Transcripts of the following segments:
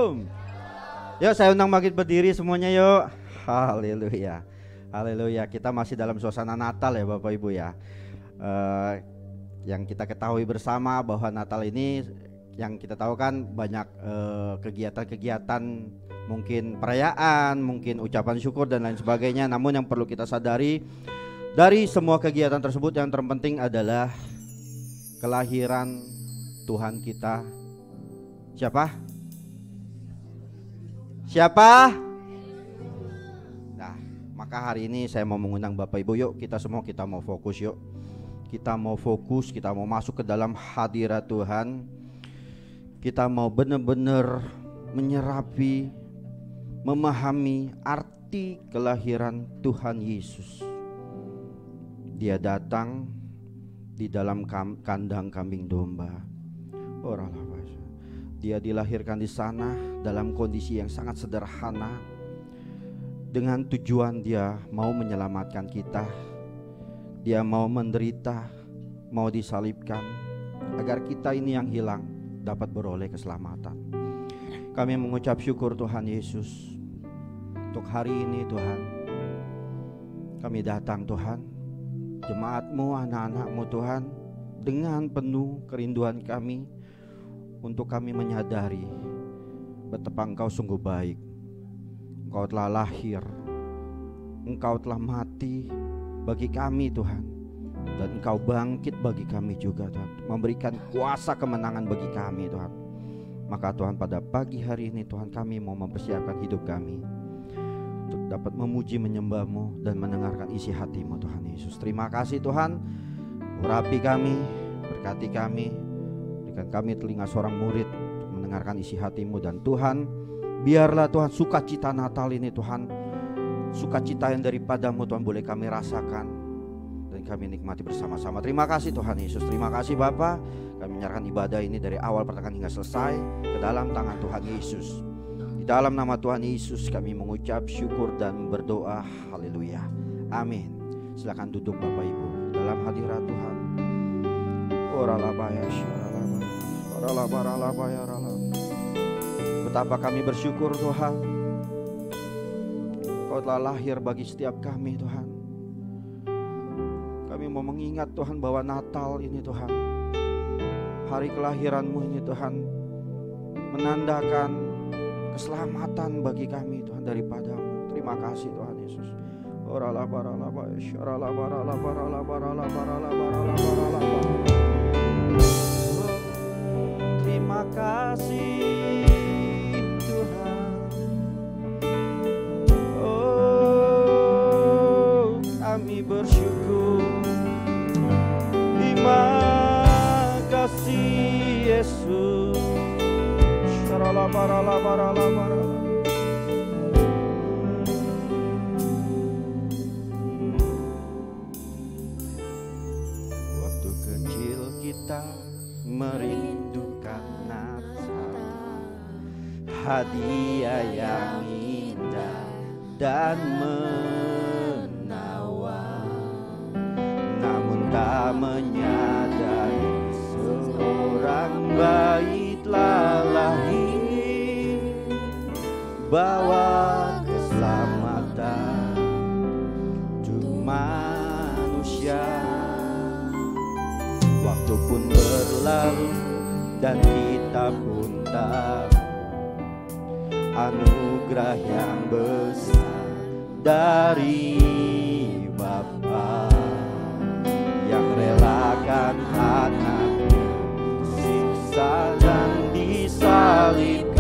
Shalom. Yuk saya undang bangkit berdiri semuanya yuk. Haleluya. Haleluya. Kita masih dalam suasana Natal ya Bapak Ibu ya. Yang kita ketahui bersama bahwa Natal ini yang kita tahu kan banyak kegiatan-kegiatan, mungkin perayaan, mungkin ucapan syukur dan lain sebagainya. Namun yang perlu kita sadari dari semua kegiatan tersebut yang terpenting adalah kelahiran Tuhan kita. Siapa? Siapa? Nah, maka hari ini saya mau mengundang Bapak Ibu, yuk kita semua kita mau fokus yuk. Kita mau fokus, kita mau masuk ke dalam hadirat Tuhan. Kita mau benar-benar menyerapi, memahami arti kelahiran Tuhan Yesus. Dia datang di dalam kandang kambing domba. Dia dilahirkan di sana dalam kondisi yang sangat sederhana, dengan tujuan dia mau menyelamatkan kita. Dia mau menderita, mau disalibkan, agar kita ini yang hilang dapat beroleh keselamatan. Kami mengucap syukur Tuhan Yesus untuk hari ini Tuhan. Kami datang Tuhan, jemaat-Mu, anak-anak-Mu Tuhan, dengan penuh kerinduan kami untuk kami menyadari betapa Engkau sungguh baik. Engkau telah lahir, Engkau telah mati bagi kami Tuhan, dan Engkau bangkit bagi kami juga Tuhan, memberikan kuasa kemenangan bagi kami Tuhan. Maka Tuhan, pada pagi hari ini Tuhan, kami mau mempersiapkan hidup kami untuk dapat memuji, menyembah-Mu dan mendengarkan isi hati-Mu Tuhan Yesus. Terima kasih Tuhan, urapi kami, berkati kami, berikan kami telinga seorang murid untuk mendengarkan isi hati-Mu. Dan Tuhan, biarlah Tuhan sukacita Natal ini Tuhan, sukacita yang daripada-Mu Tuhan, boleh kami rasakan dan kami nikmati bersama-sama. Terima kasih Tuhan Yesus. Terima kasih Bapa. Kami menyerahkan ibadah ini dari awal pertengahan hingga selesai ke dalam tangan Tuhan Yesus. Di dalam nama Tuhan Yesus kami mengucap syukur dan berdoa. Haleluya. Amin. Silakan duduk Bapak Ibu dalam hadirat Tuhan. Betapa kami bersyukur Tuhan, Kau telah lahir bagi setiap kami Tuhan. Kami mau mengingat Tuhan bahwa Natal ini Tuhan, hari kelahiran-Mu ini Tuhan, menandakan keselamatan bagi kami Tuhan daripada-Mu. Terima kasih Tuhan Yesus. Terima kasih Tuhan. Oh, kami bersyukur. Terima kasih Yesus. Waktu kecil kita merindukan Natal, hadiah yang indah dan menawan. Namun tak menyadari seorang bayi telah lahir, bawa keselamatan untuk manusia. Waktu pun berlalu dan kita pun tahu anugerah yang besar dari Bapa yang relakan anaknya siksa dan disalibkan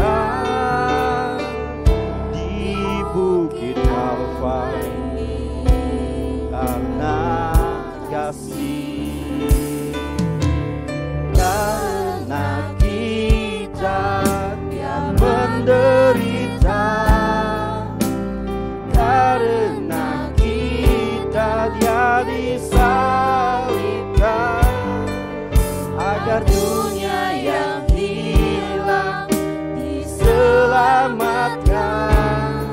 di bukit Kalvari karena kasih. Karena kita yang menderita, karena kita Dia disalibkan, agar dunia yang hilang diselamatkan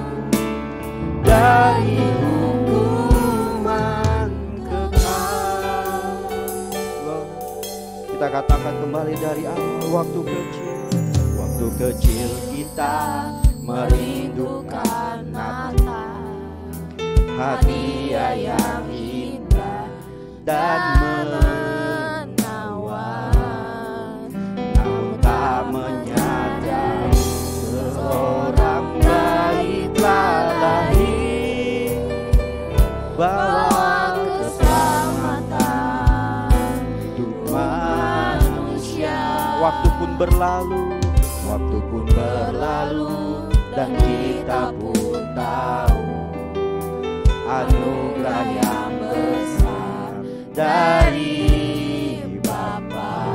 dari hukuman kekal. Kita katakan kembali dari awal. Waktu kecil kita merindukan Natal, hadiah yang indah dan menawan. Namun tak menyadari seorang bayi telah lahir, bawa keselamatan untuk manusia. Waktu pun berlalu, dan kita pun tahu anugerah yang besar dari Bapa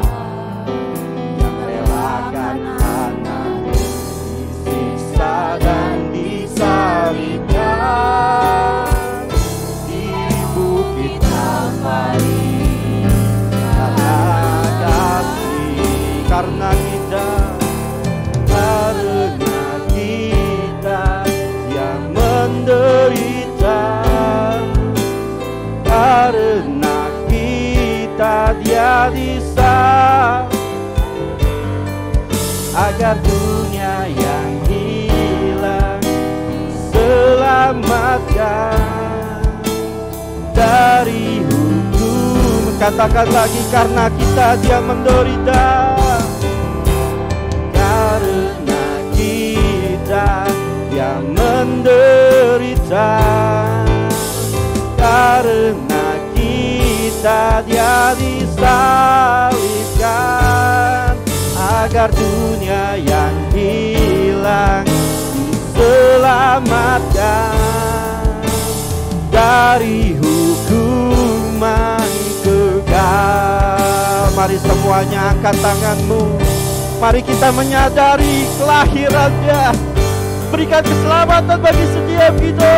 yang relakan anak disiksa dan disalibkan di bukit Kalvari karena kasih, karena kita yang menderita, karena kita Dia disalib agar dunia yang hilang selamatkan dari hukum. Katakan lagi, karena kita Dia menderita, karena kita yang menderita, karena kita Dia disalibkan agar dunia yang hilang diselamatkan dari hukuman kekal. Mari semuanya angkat tanganmu. Mari kita menyadari kelahirannya. Berikan keselamatan bagi setiap kita.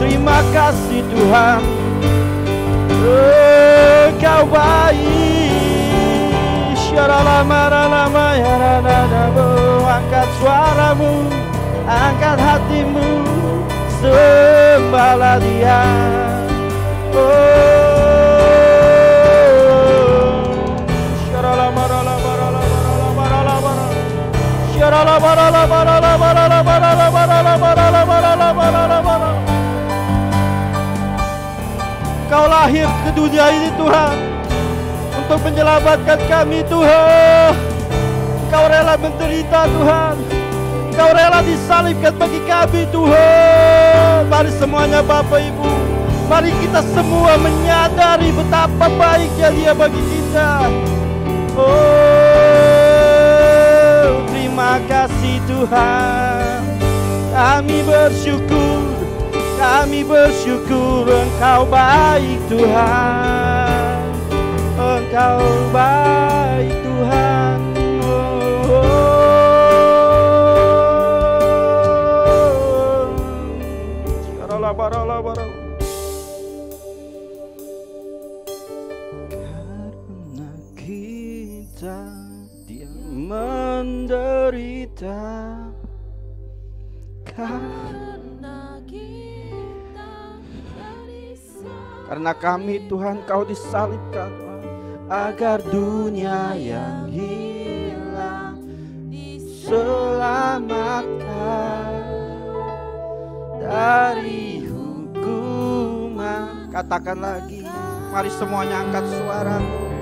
Terima kasih Tuhan, Engkau baik. Angkat suaramu, angkat hatimu, sembahlah Dia. Kau lahir ke dunia ini Tuhan untuk menyelamatkan kami Tuhan. Kau rela menderita Tuhan, Kau rela disalibkan bagi kami Tuhan. Mari semuanya Bapak Ibu, mari kita semua menyadari betapa baiknya Dia bagi kita. Oh, terima kasih Tuhan. Kami bersyukur Engkau baik Tuhan. Engkau baik Tuhan. Karena kita Dia menderita, karena kami Tuhan Kau disalibkan agar dunia yang hilang diselamatkan dari hukuman. Katakan lagi, mari semuanya angkat suaramu.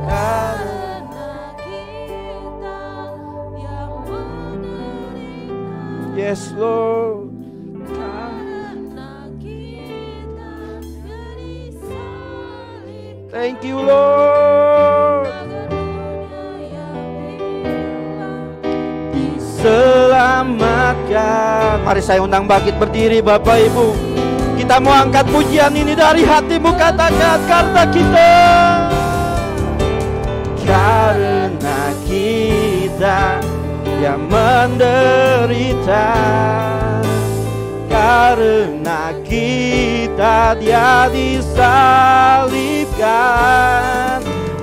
Karena kita yang menderita, yes Lord. Karena kita disalibkan, thank you Lord. Diselamatkan. Mari saya undang bangkit berdiri Bapak Ibu. Kita mau angkat pujian ini dari hatimu. Katakan, karena kita, karena kita yang menderita, karena kita Dia disalibkan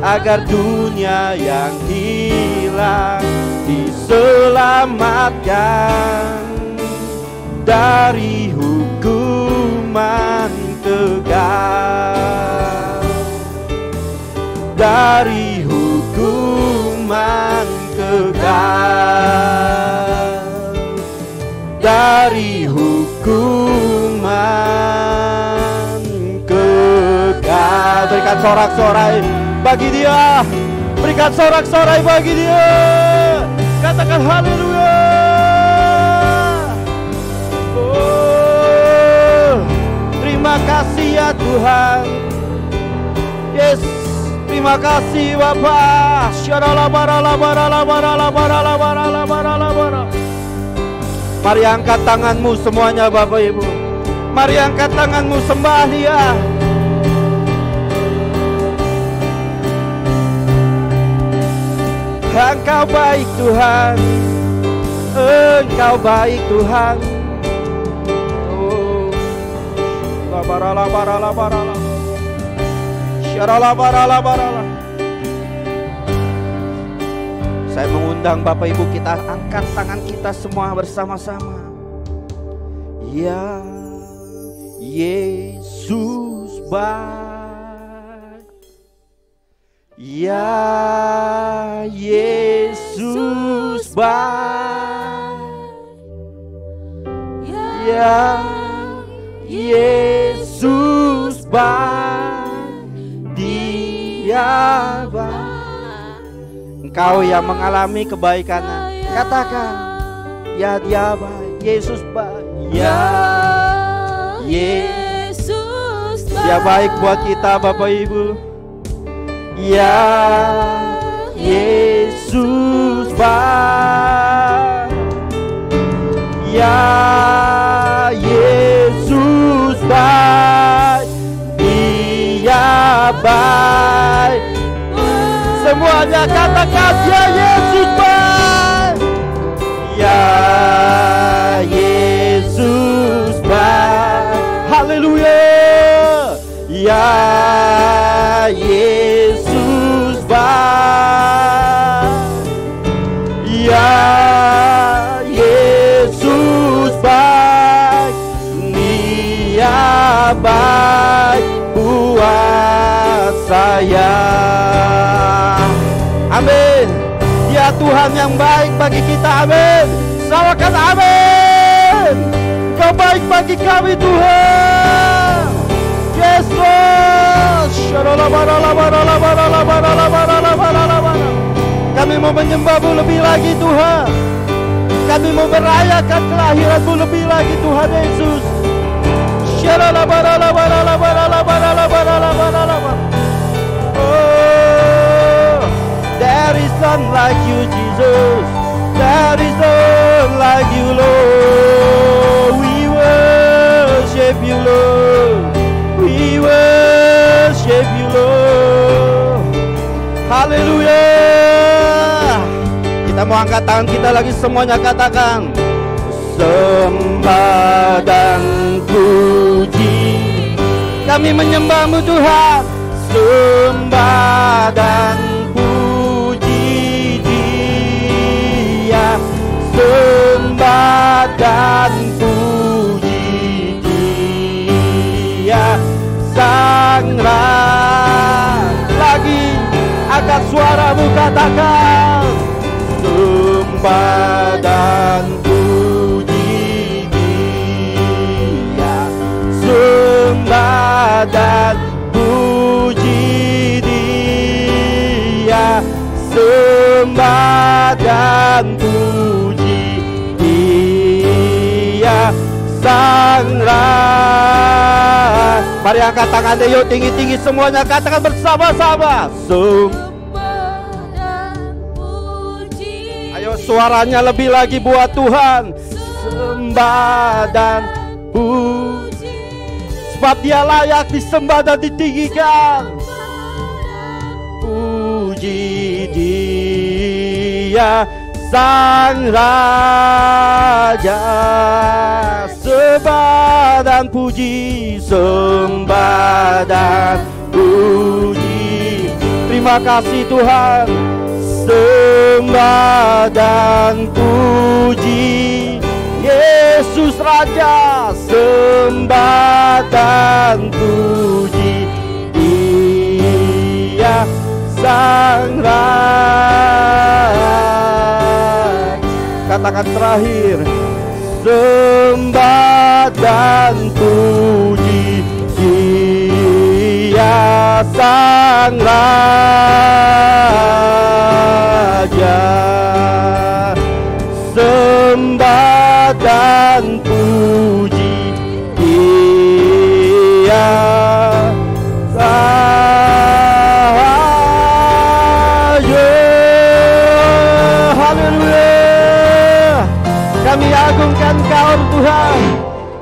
agar dunia yang hilang diselamatkan dari hukuman kekal, dari hukuman kekal, dari hukuman kekal. Berikan sorak-sorai bagi Dia, berikan sorak-sorai bagi Dia. Katakan haleluya. Oh, terima kasih ya Tuhan. Yes, terima kasih Bapa. Mari angkat tanganmu semuanya Bapak Ibu. Mari angkat tanganmu, sembah Dia. Engkau baik Tuhan, Engkau baik Tuhan. Oh, saya mengundang Bapak Ibu, kita angkat tangan kita semua bersama-sama. Ya Yesus baik, ya Yesus baik, ya Yesus baik, Dia baik. Engkau yang mengalami kebaikan, katakan, ya Dia baik, Yesus baik, ya Yesus baik. Dia baik buat kita Bapak Ibu. Ya Yesus baik, ya Yesus baik, Dia baik. Semuanya katakan, ya Yesus baik, ya Yesus baik. Haleluya. Ya Yesus baik, ya Yesus baik, Dia baik buat saya. Amin. Dia Tuhan yang baik bagi kita. Amin. Salahkan amin. Kau baik bagi kami Tuhan. Yesus. Kami mau menyembah-Mu lebih lagi Tuhan. Kami mau merayakan kelahiran-Mu lebih lagi Tuhan Yesus. Oh, there is none like you Jesus. There is none like you Lord. We worship you Lord. We worship you Lord. Haleluya. Kita mau angkat tangan kita lagi semuanya, katakan, sembah dan puji. Kami menyembah-Mu Tuhan. Sembah dan puji Dia. Sembah dan puji Dia. Sang Raja. Lagi angkat suaramu, katakan, sembah dan puji Dia. Sembah dan puji Dia. Sembah dan puji Dia. Sang Raja. Mari angkat tangan yuk tinggi-tinggi semuanya, katakan bersama-sama. Sembah dan puji. Ayo suaranya lebih lagi buat Tuhan. Sembah dan puji. Sebab Dia layak disembah dan ditinggikan. Puji Dia, Sang Raja. Sembah dan puji, sembah dan puji. Terima kasih Tuhan. Sembah dan puji. Yesus Raja, sembah dan puji Dia Sang Raja. Katakan terakhir, sembah dan puji Dia Sang Raja. Sembah dan puji Dia Sang Raja. Haleluya. Kami agungkan Kau Tuhan,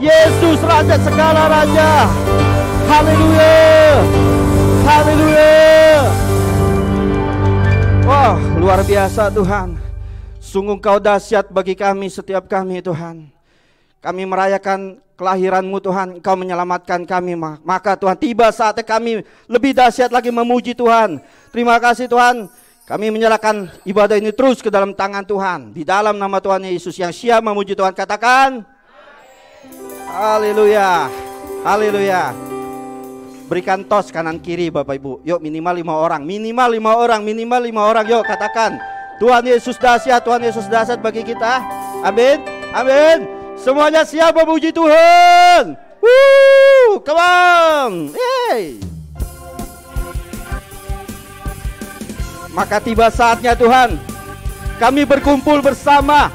Yesus Raja segala raja. Haleluya. Haleluya. Wah, luar biasa Tuhan. Sungguh Kau dahsyat bagi kami, setiap kami Tuhan. Kami merayakan kelahiran-Mu Tuhan, Engkau menyelamatkan kami. Maka Tuhan, tiba saatnya kami lebih dahsyat lagi memuji Tuhan. Terima kasih Tuhan. Kami menyerahkan ibadah ini terus ke dalam tangan Tuhan. Di dalam nama Tuhan Yesus, yang siap memuji Tuhan katakan haleluya. Haleluya. Berikan tos kanan kiri Bapak Ibu. Yuk minimal 5 orang. Minimal 5 orang. Minimal 5 orang. Yuk katakan Tuhan Yesus dahsyat, Tuhan Yesus dahsyat bagi kita. Amin, amin. Semuanya siap memuji Tuhan. Come on. Hey. Maka tiba saatnya Tuhan, kami berkumpul bersama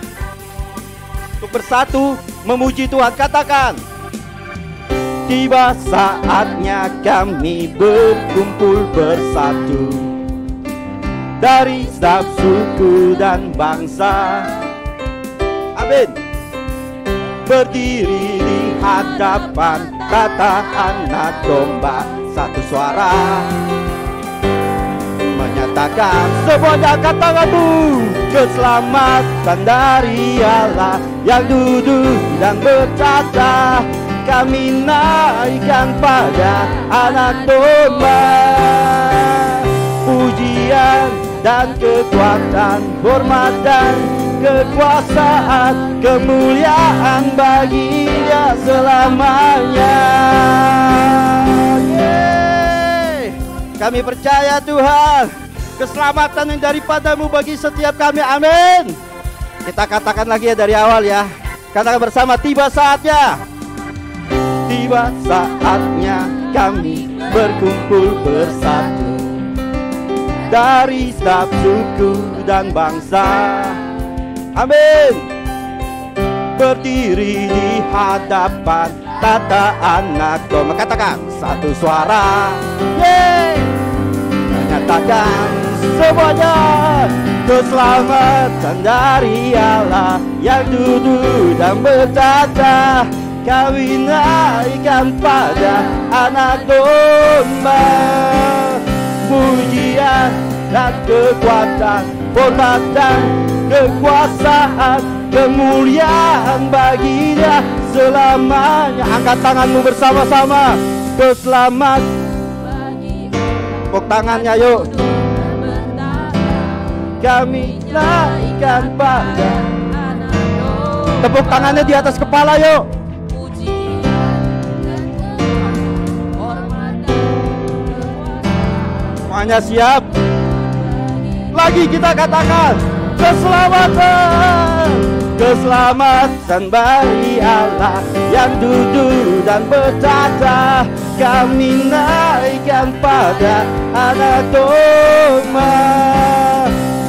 untuk bersatu memuji Tuhan. Katakan, tiba saatnya kami berkumpul bersatu dari setiap suku dan bangsa. Amin. Berdiri di hadapan tata anak domba, satu suara menyatakan semuanya katakanmu, keselamatan dari Allah yang duduk dan bertata. Kami naikkan pada anak domba, pujian dan kekuatan, hormat dan kekuasaan, kemuliaan bagi Dia selamanya. Yeay. Kami percaya Tuhan, keselamatan yang daripada-Mu bagi setiap kami. Amin. Kita katakan lagi ya dari awal ya. Katakan bersama, tiba saatnya. Tiba saatnya kami berkumpul bersatu dari setiap suku dan bangsa. Amin. Berdiri di hadapan tata anak domba. Katakan satu suara. Yeay. Menyatakan semuanya, keselamatan dari Allah yang duduk dan bertata. Kami naikkan pada anak domba, pujian dan kekuatan, hormat dan kekuasaan, kemuliaan bagi Dia selamanya. Angkat tanganmu bersama-sama. Keselamatan. Tepuk tangannya yuk. Kami naikkan pada. Tepuk tangannya di atas kepala yuk. Semuanya siap? Lagi kita katakan, keselamatan, keselamatan bagi Allah yang duduk dan bertata. Kami naikkan pada anak domba,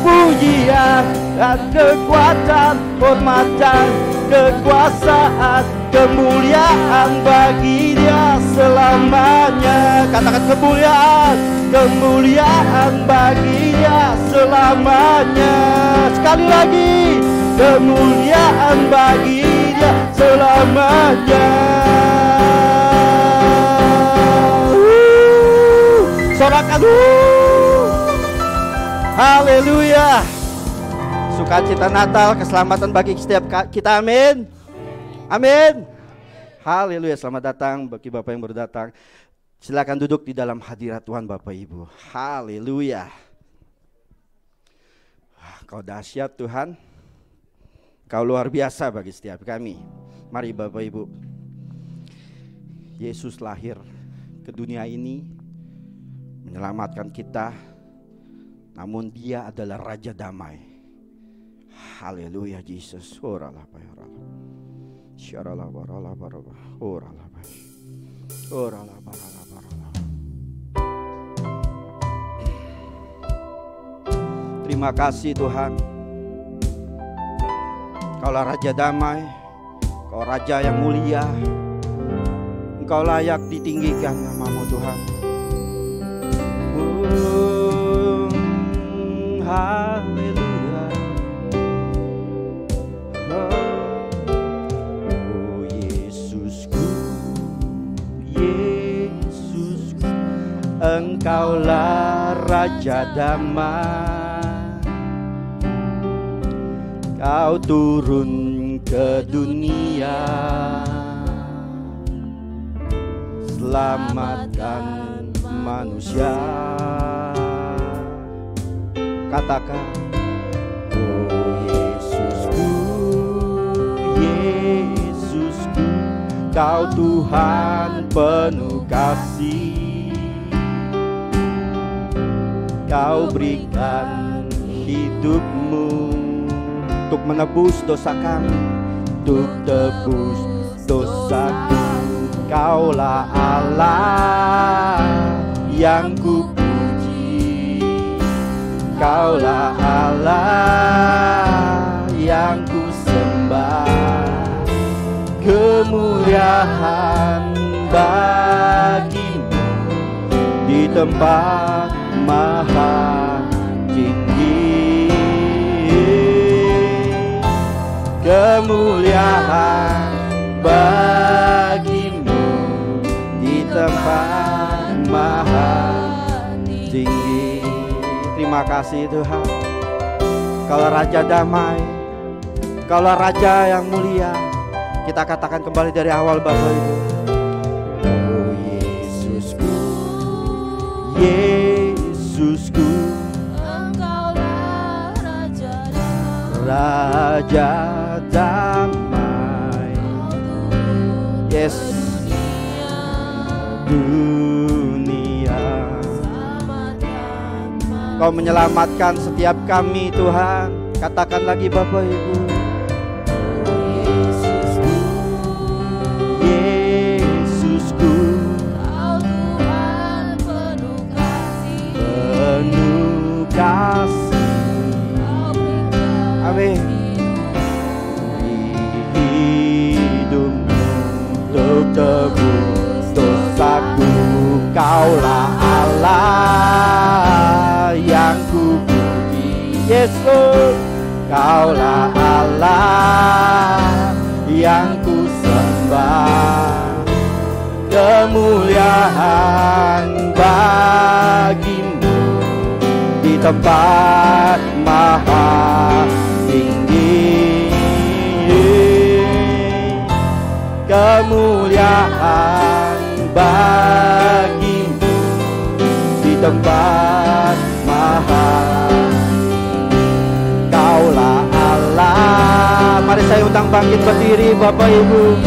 pujian dan kekuatan, hormat dan kekuasaan, kemuliaan bagi Dia selamanya. Katakan kemuliaan, kemuliaan bagi Dia selamanya. Sekali lagi, kemuliaan bagi Dia selamanya. Sorakan, haleluya. Sukacita Natal, keselamatan bagi setiap kita. Amin. Amin. Haleluya. Selamat datang bagi Bapak yang baru datang. Silakan duduk di dalam hadirat Tuhan Bapak Ibu. Haleluya. Kau dahsyat Tuhan. Kau luar biasa bagi setiap kami. Mari Bapak Ibu. Yesus lahir ke dunia ini menyelamatkan kita, namun Dia adalah Raja Damai. Haleluya Yesus. Oralah bayaralah. Syaralah baralah barabah. Oralah bay. Oralah baralah baralah. Terima kasih Tuhan. Kaulah Raja Damai, Kau Raja yang mulia. Engkau layak ditinggikan nama-Mu Tuhan. Haleluya. Oh Yesusku, Yesusku, Engkaulah Raja Damai. Kau turun ke dunia, selamatkan manusia. Katakan, oh Yesusku, Yesusku, Kau Tuhan penuh kasih. Kau berikan hidupmu untuk menebus dosa kami, untuk tebus dosaku. Kaulah Allah yang kupuji, Kaulah Allah yang ku sembah. Kemuliaan bagi-Mu di tempat maha tinggi. Kemuliaan bagi-Mu di tempat maha tinggi. Terima kasih Tuhan. Kaulah Raja Damai, Kaulah Raja yang mulia. Kita katakan kembali dari awal Bapak Ibu. Oh Yesusku, Yesusku, Engkaulah Raja Damai. Raja Damai, yes, dunia. Kau menyelamatkan setiap kami Tuhan. Katakan lagi Bapak Ibu. Yesusku, Yesusku, Kau Tuhan penuh kasih, penuh kasih. Amin. Untuk tebus dosaku, Kaulah Allah yang kupuji. Yesus, Kaulah Allah yang ku sembah. Kemuliaan bagi-Mu di tempat maha tinggi. Kemuliaan bagi-Mu di tempat maha. Kaulah Allah. Mari saya undang bangkit berdiri Bapak Ibu.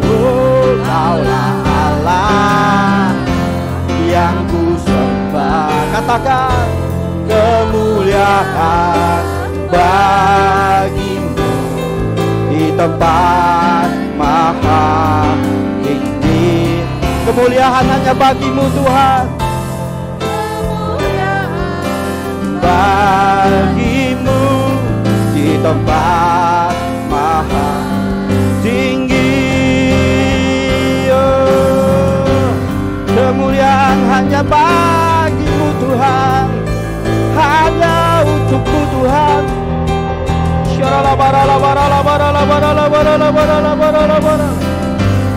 Oh, Kaulah Allah yang ku sembah. Katakan, kemuliaan bagi-Mu di tempat maha tinggi. Kemuliaan hanya bagi-Mu Tuhan. Kemuliaan bagi-Mu di tempat maha tinggi. Oh, kemuliaan hanya bagi-Mu Tuhan, hanya untuk-Mu Tuhan.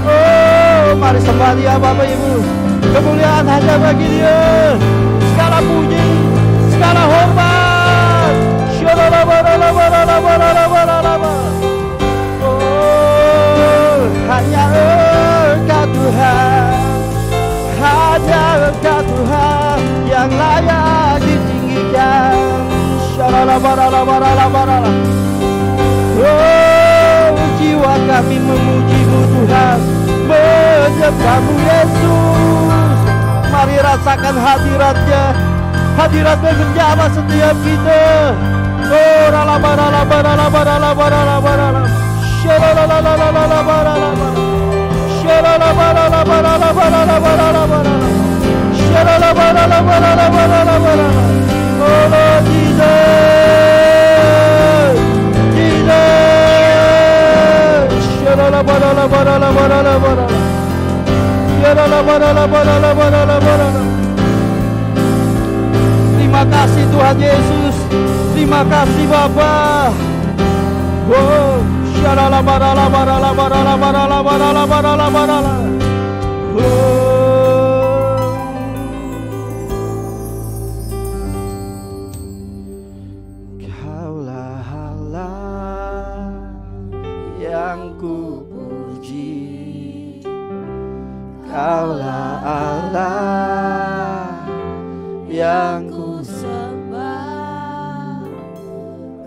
Oh, mari sembah Dia Bapak Ibu. Kemuliaan hanya bagi Dia. Segala puji, segala hormat. Oh, hanya Engkau Tuhan, hanya Engkau Tuhan yang layak ditinggikan. Oh, Oh, jiwa kami memuji-Mu Tuhan, menyembah-Mu Yesus. Mari rasakan hadirat-Nya, hadirat-Nya menjamah setiap kita. Oh, ralabaralabaralabaralabaralabaralabar. Shalalalalalabaralabar. Shalalabaralabaralabaralabar. Shalalabaralabaralabaralabar. Oh Lord Jesus, Jesus. Shalalabaralabaralabaralabar. Shalalabaralabaralabaralabar. Terima kasih Tuhan Yesus, terima kasih Bapa. Oh, shalalabaralabaralabaralabaralabaralabar. Oh. Kaulah Allah yang ku puji, Kaulah Allah yang ku sembah,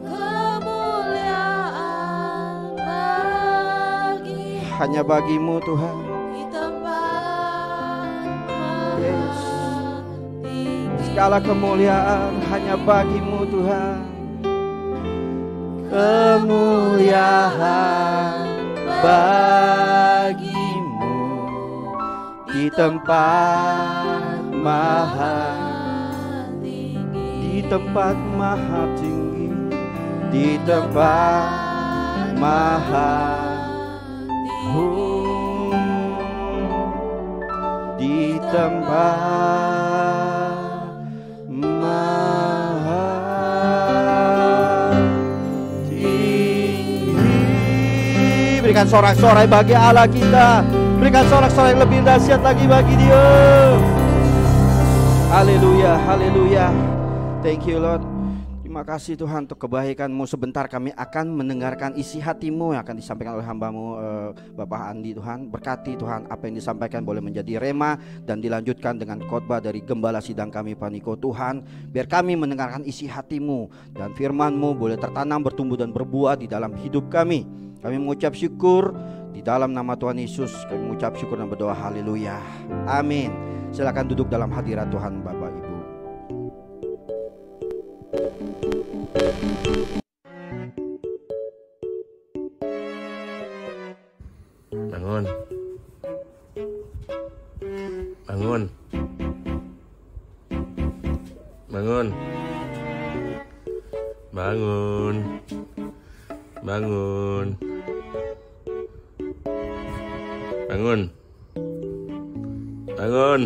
kemuliaan bagi hanya bagi-Mu Tuhan. di tempat Yes. tinggi. Segala kemuliaan hanya bagi-Mu Tuhan. Kemuliaan bagi-Mu di tempat maha tinggi, di tempat maha tinggi, di tempat maha tinggi, di tempat maha tinggi. Berikan sorak-sorai bagi Allah kita, berikan sorak-sorai yang lebih dahsyat lagi bagi Dia. Haleluya, haleluya. Thank you Lord. Terima kasih Tuhan untuk kebaikan-Mu. Sebentar kami akan mendengarkan isi hati-Mu yang akan disampaikan oleh hamba-Mu Bapak Andi. Tuhan berkati Tuhan, apa yang disampaikan boleh menjadi rema dan dilanjutkan dengan khotbah dari Gembala Sidang kami Pak Niko. Tuhan, biar kami mendengarkan isi hati-Mu dan firman-Mu boleh tertanam, bertumbuh dan berbuah di dalam hidup kami. Kami mengucap syukur di dalam nama Tuhan Yesus. Kami mengucap syukur dan berdoa haleluya. Amin. Silakan duduk dalam hadirat Tuhan Bapak Ibu. Bangun. Bangun. Bangun. Bangun. Bangun. Bangun. Bangun.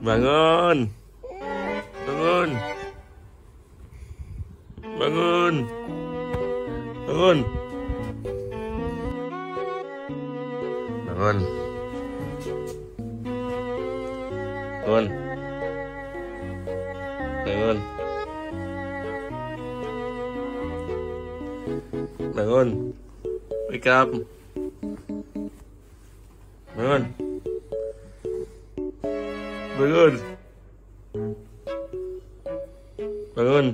Bangun. Bangun. Bangun. Bangun. Bangun. Bangun. Bangun. Bangun. Wake up. Bangun. Bangun. Bangun.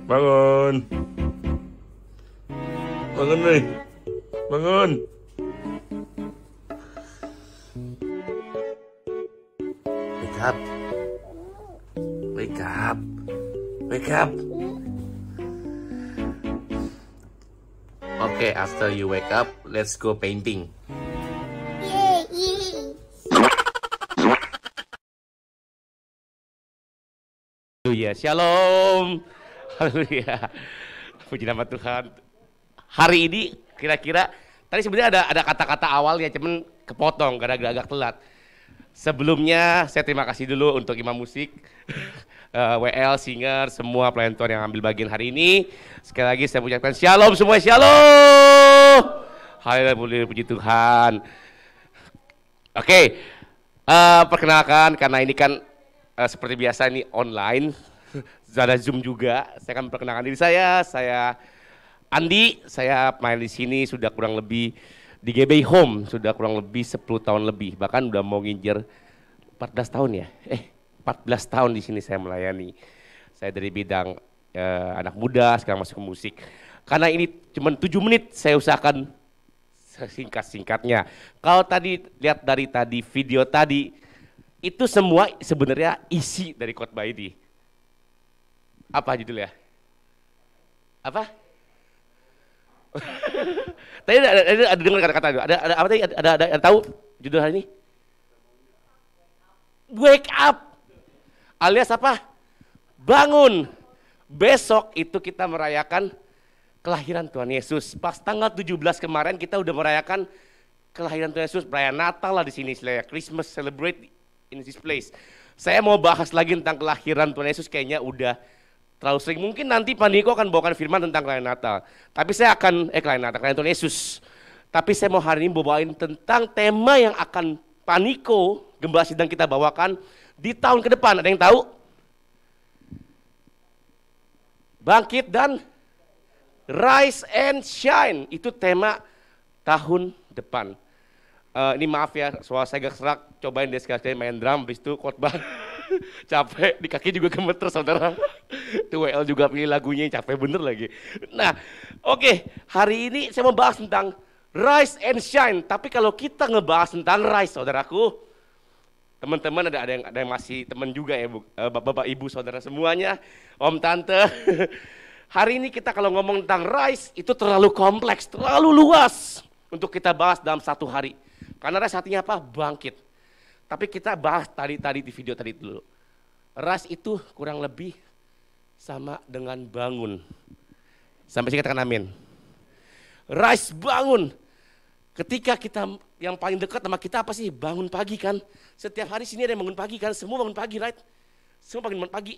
Bangun. Bangun nih. Bangun. Wake up. Wake up. Wake up. Okay, after you wake up, let's go painting. Haleluya, shalom. Haleluya. Puji nama Tuhan. Hari ini kira-kira tadi sebenarnya ada kata-kata awalnya, cuman kepotong gara-gara agak telat. Sebelumnya saya terima kasih dulu untuk imam musik, WL, singer, semua pelayan Tuhan yang ambil bagian hari ini. Sekali lagi saya ucapkan shalom semua, shalom. Haleluya, puji Tuhan. Oke, perkenalkan karena ini kan seperti biasa ini online, ada Zoom juga. Saya akan perkenalkan diri saya Andi, saya main di sini sudah kurang lebih di GBI Home sudah kurang lebih 10 tahun lebih, bahkan udah mau nginjer 14 tahun ya. 14 tahun di sini saya melayani. Saya dari bidang anak muda sekarang masuk ke musik. Karena ini cuma 7 menit, saya usahakan singkat-singkatnya. Kalau tadi lihat dari tadi video tadi, itu semua sebenarnya isi dari khotbah ini. Apa judulnya? Apa? Tadi ada dengar kata-kata itu. Ada apa tadi? Ada tahu judul hari ini? Wake up. Alias apa? Bangun. Besok itu kita merayakan kelahiran Tuhan Yesus. Pas tanggal 17 kemarin kita udah merayakan kelahiran Tuhan Yesus, perayaan Natal lah di sini, Christmas celebrate in this place. Saya mau bahas lagi tentang kelahiran Tuhan Yesus, kayaknya udah terlalu sering. Mungkin nanti Pak Niko akan bawakan firman tentang kelahiran Natal. Tapi saya akan kelahiran Tuhan Yesus. Tapi saya mau hari ini bawain tentang tema yang akan Pak Niko Gembala Sidang kita bawakan di tahun ke depan. Ada yang tahu? Bangkit dan Rise and Shine, itu tema tahun depan. Ini maaf ya, suara saya agak serak, cobain deh sekali main drum, habis itu khotbah. Capek, di kaki juga gemeter saudara. Itu WL juga pilih lagunya, capek bener lagi. Nah, oke, hari ini saya mau bahas tentang Rise and Shine. Tapi kalau kita ngebahas tentang Rise, saudaraku, teman-teman ada yang masih teman juga ya, bapak ibu saudara semuanya, om tante. Hari ini kita kalau ngomong tentang Rise itu terlalu kompleks, terlalu luas untuk kita bahas dalam satu hari. Karena Rise artinya apa? Bangkit. Tapi kita bahas tadi di video tadi dulu. Rise itu kurang lebih sama dengan bangun. Sampai sini katakan amin. Rise, bangun. Ketika kita yang paling dekat sama kita apa sih? Bangun pagi kan. Setiap hari sini ada yang bangun pagi kan. Semua bangun pagi, right? Semua bangun pagi.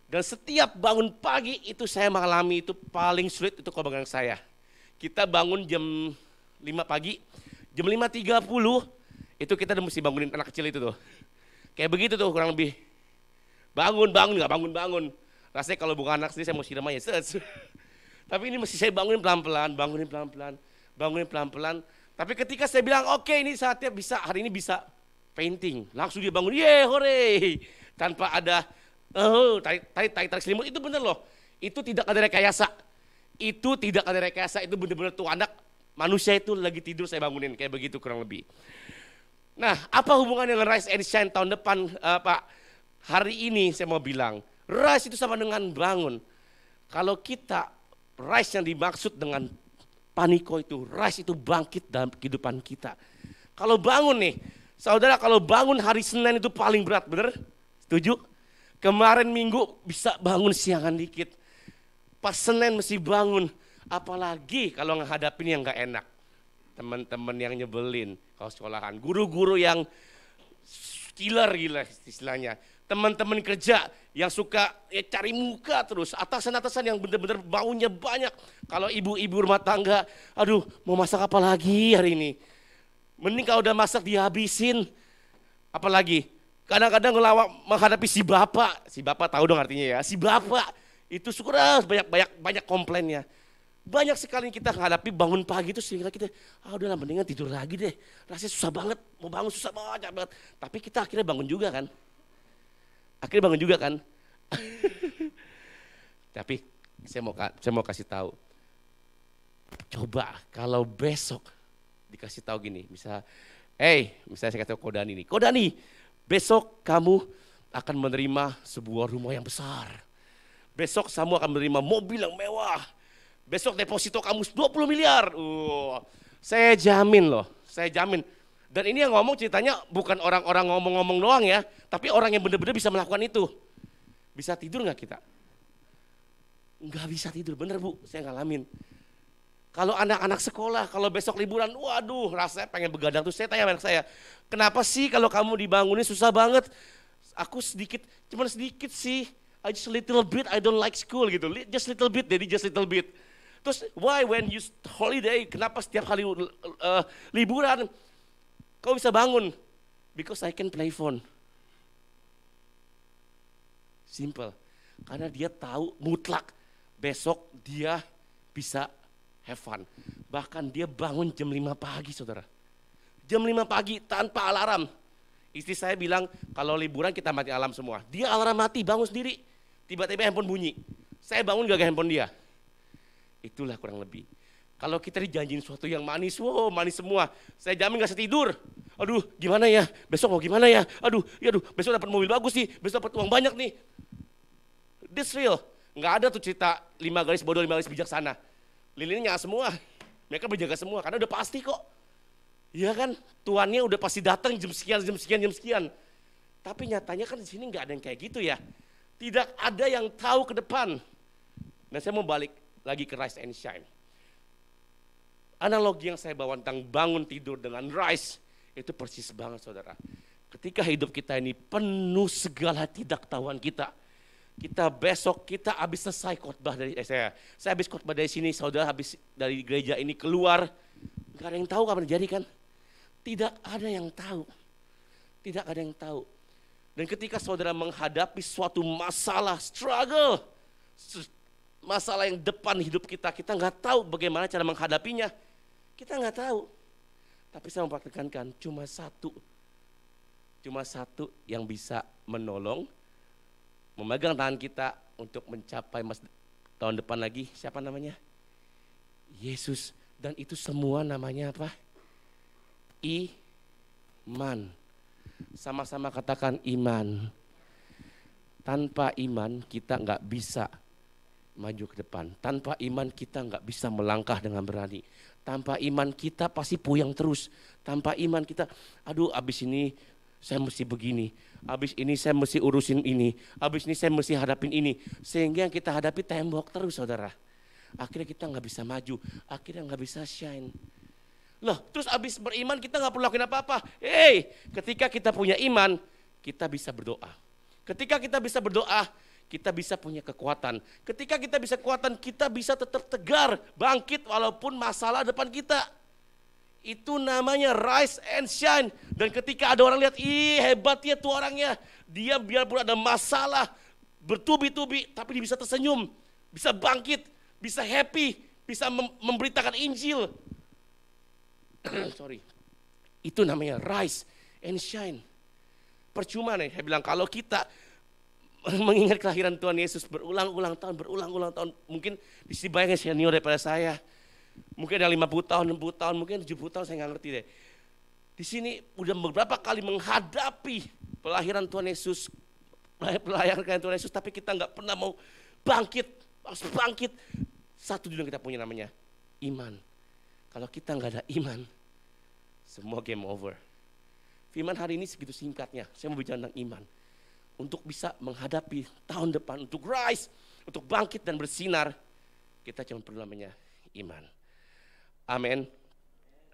Dan setiap bangun pagi itu saya mengalami itu paling sulit itu kalau bangun saya. Kita bangun jam 5 pagi, jam 5.30 itu kita udah mesti bangunin anak kecil itu tuh. Kayak begitu tuh kurang lebih. Bangun, nggak bangun. Rasanya kalau bukan anak sendiri saya mau siram aja. Tapi ini mesti saya bangunin pelan-pelan. Tapi ketika saya bilang oke, ini saatnya bisa, hari ini bisa painting. Langsung dia bangun, yeay hore. Tanpa ada tarik selimut, itu bener loh. Itu tidak ada rekayasa. Itu bener-bener tuh anak manusia itu lagi tidur saya bangunin, kayak begitu kurang lebih. Nah, apa hubungannya dengan Rise and Shine tahun depan, Pak? Hari ini saya mau bilang, Rise itu sama dengan bangun. Kalau kita, Rise yang dimaksud dengan Paniko itu, Rise itu bangkit dalam kehidupan kita. Kalau bangun nih, saudara, kalau bangun hari Senin itu paling berat, bener? Setuju? Kemarin Minggu bisa bangun siangan dikit. Pas Senin mesti bangun. Apalagi kalau menghadapin yang gak enak. Teman-teman yang nyebelin kalau sekolahan. Guru-guru yang killer gila istilahnya. Teman-teman kerja yang suka cari muka terus. Atasan-atasan yang benar-benar baunya banyak. Kalau ibu-ibu rumah tangga, aduh mau masak apa lagi hari ini. Mending kalau udah masak dihabisin. Apalagi kadang-kadang menghadapi si bapak tahu dong artinya ya, si bapak itu suka banyak komplainnya. Banyak sekali kita menghadapi bangun pagi itu sehingga kita, udahlah mendingan tidur lagi deh, rasanya susah banget, mau bangun susah banget. Tapi kita akhirnya bangun juga kan. Tapi saya mau kasih tahu, coba kalau besok dikasih tahu gini, misalnya saya kasih tahu Kodani, besok kamu akan menerima sebuah rumah yang besar. Besok kamu akan menerima mobil yang mewah. Besok deposito kamu 20 miliar. Saya jamin loh, Dan ini yang ngomong ceritanya bukan orang-orang ngomong-ngomong doang ya, tapi orang yang benar-benar bisa melakukan itu. Bisa tidur nggak kita? Nggak bisa tidur, bener Bu, saya ngalamin. Kalau anak-anak sekolah, kalau besok liburan, waduh rasanya pengen begadang tuh. Saya tanya anak saya, kenapa sih kalau kamu dibangunin susah banget? Aku cuma sedikit sih. I just a little bit, I don't like school gitu. Just little bit, jadi just little bit. Terus why when you holiday, kenapa setiap kali liburan kau bisa bangun? Because I can play phone. Simple. Karena dia tahu mutlak besok dia bisa have fun. Bahkan dia bangun jam 5 pagi saudara. Jam 5 pagi tanpa alarm. Istri saya bilang kalau liburan kita mati alarm semua. Dia alarm mati bangun sendiri. Tiba-tiba handphone bunyi. saya bangun gak handphone dia. Itulah kurang lebih. Kalau kita dijanjiin sesuatu yang manis, wow manis semua. Saya jamin gak setidur. Aduh gimana ya, besok mau gimana ya. Aduh besok dapat mobil bagus nih, besok dapat uang banyak nih. This real. Gak ada tuh cerita 5 garis bodoh, 5 garis bijaksana. Lilinnya semua. Mereka berjaga semua, karena udah pasti kok. Iya kan, tuannya udah pasti datang jam sekian, jam sekian, jam sekian. Tapi nyatanya kan di sini gak ada yang kayak gitu ya. Tidak ada yang tahu ke depan. Dan saya mau balik lagi ke Rise and Shine. Analogi yang saya bawa tentang bangun tidur dengan rise, itu persis banget saudara. Ketika hidup kita ini penuh segala tidaktahuan kita besok kita habis selesai khotbah dari saya habis khotbah dari sini, saudara habis dari gereja ini keluar, nggak ada yang tahu kapan terjadi kan? Tidak ada yang tahu, tidak ada yang tahu. Dan ketika saudara menghadapi suatu masalah, struggle, masalah yang depan hidup kita nggak tahu bagaimana cara menghadapinya. Kita nggak tahu, tapi saya mau praktekkan cuma satu yang bisa menolong, memegang tangan kita untuk mencapai tahun depan lagi. Siapa namanya? Yesus. Dan itu semua namanya apa? Iman. Sama-sama katakan iman. Tanpa iman kita nggak bisa maju ke depan. Tanpa iman kita nggak bisa melangkah dengan berani. Tanpa iman kita pasti puyeng terus. Tanpa iman kita, aduh abis ini saya mesti begini. Abis ini saya mesti urusin ini. Abis ini saya mesti hadapin ini. Sehingga yang kita hadapi tembok terus saudara. Akhirnya kita nggak bisa maju. Akhirnya nggak bisa shine. Loh terus abis beriman kita nggak perlu lakuin apa-apa. Ketika kita punya iman, kita bisa berdoa. Ketika kita bisa berdoa, kita bisa punya kekuatan. Ketika kita bisa kekuatan, kita bisa tetap tegar, bangkit walaupun masalah depan kita. Itu namanya rise and shine. Dan ketika ada orang lihat, hebat ya tuh orangnya. Dia biarpun ada masalah, bertubi-tubi, tapi dia bisa tersenyum, bisa bangkit, bisa happy, bisa memberitakan Injil. Sorry. Itu namanya rise and shine. Percuma nih, saya bilang kalau kita mengingat kelahiran Tuhan Yesus berulang-ulang tahun, mungkin di sini banyak senior daripada saya, mungkin ada 50 tahun, 60 tahun, mungkin 70 tahun, saya nggak ngerti deh. Di sini udah beberapa kali menghadapi pelahiran Tuhan Yesus, pelahiran Tuhan Yesus, tapi kita nggak pernah mau bangkit, harus bangkit. Satu dulu yang kita punya namanya iman. Kalau kita nggak ada iman, semua game over. Firman hari ini segitu singkatnya, saya mau bicara tentang iman. Untuk bisa menghadapi tahun depan, untuk rise, untuk bangkit dan bersinar, kita cuma perlu namanya iman. Amin.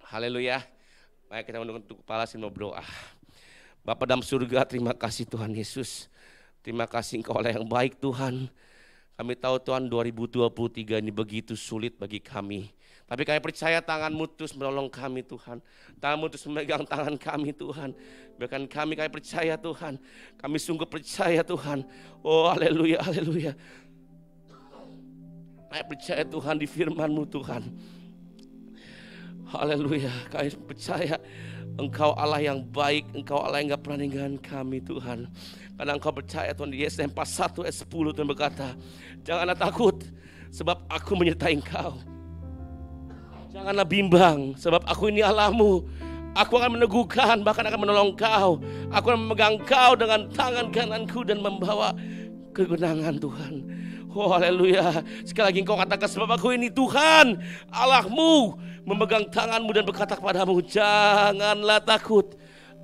Haleluya. Mari kita untuk kepala sini mau berdoa. Bapa dalam surga, terima kasih Tuhan Yesus. Terima kasih Engkau Allah yang baik Tuhan. Kami tahu Tuhan 2023 ini begitu sulit bagi kami. Tapi kami percaya tangan-Mu terus menolong kami Tuhan. Tangan-Mu terus memegang tangan kami Tuhan. Bahkan kami percaya Tuhan. Kami sungguh percaya Tuhan. Oh haleluya, haleluya. Kami percaya Tuhan di firman-Mu Tuhan. Haleluya, kami percaya Engkau Allah yang baik. Engkau Allah yang gak pernah ninggalin kami Tuhan. Karena Engkau percaya Tuhan di Yesaya 41 ayat 10 Tuhan berkata, janganlah takut sebab aku menyertai Engkau. Janganlah bimbang sebab aku ini Allahmu. Aku akan meneguhkan, bahkan akan menolong kau. Aku akan memegang kau dengan tangan kananku dan membawa kemenangan Tuhan. Oh haleluya. Sekali lagi engkau katakan sebab aku ini Tuhan Allahmu, memegang tanganmu dan berkata kepadamu, janganlah takut,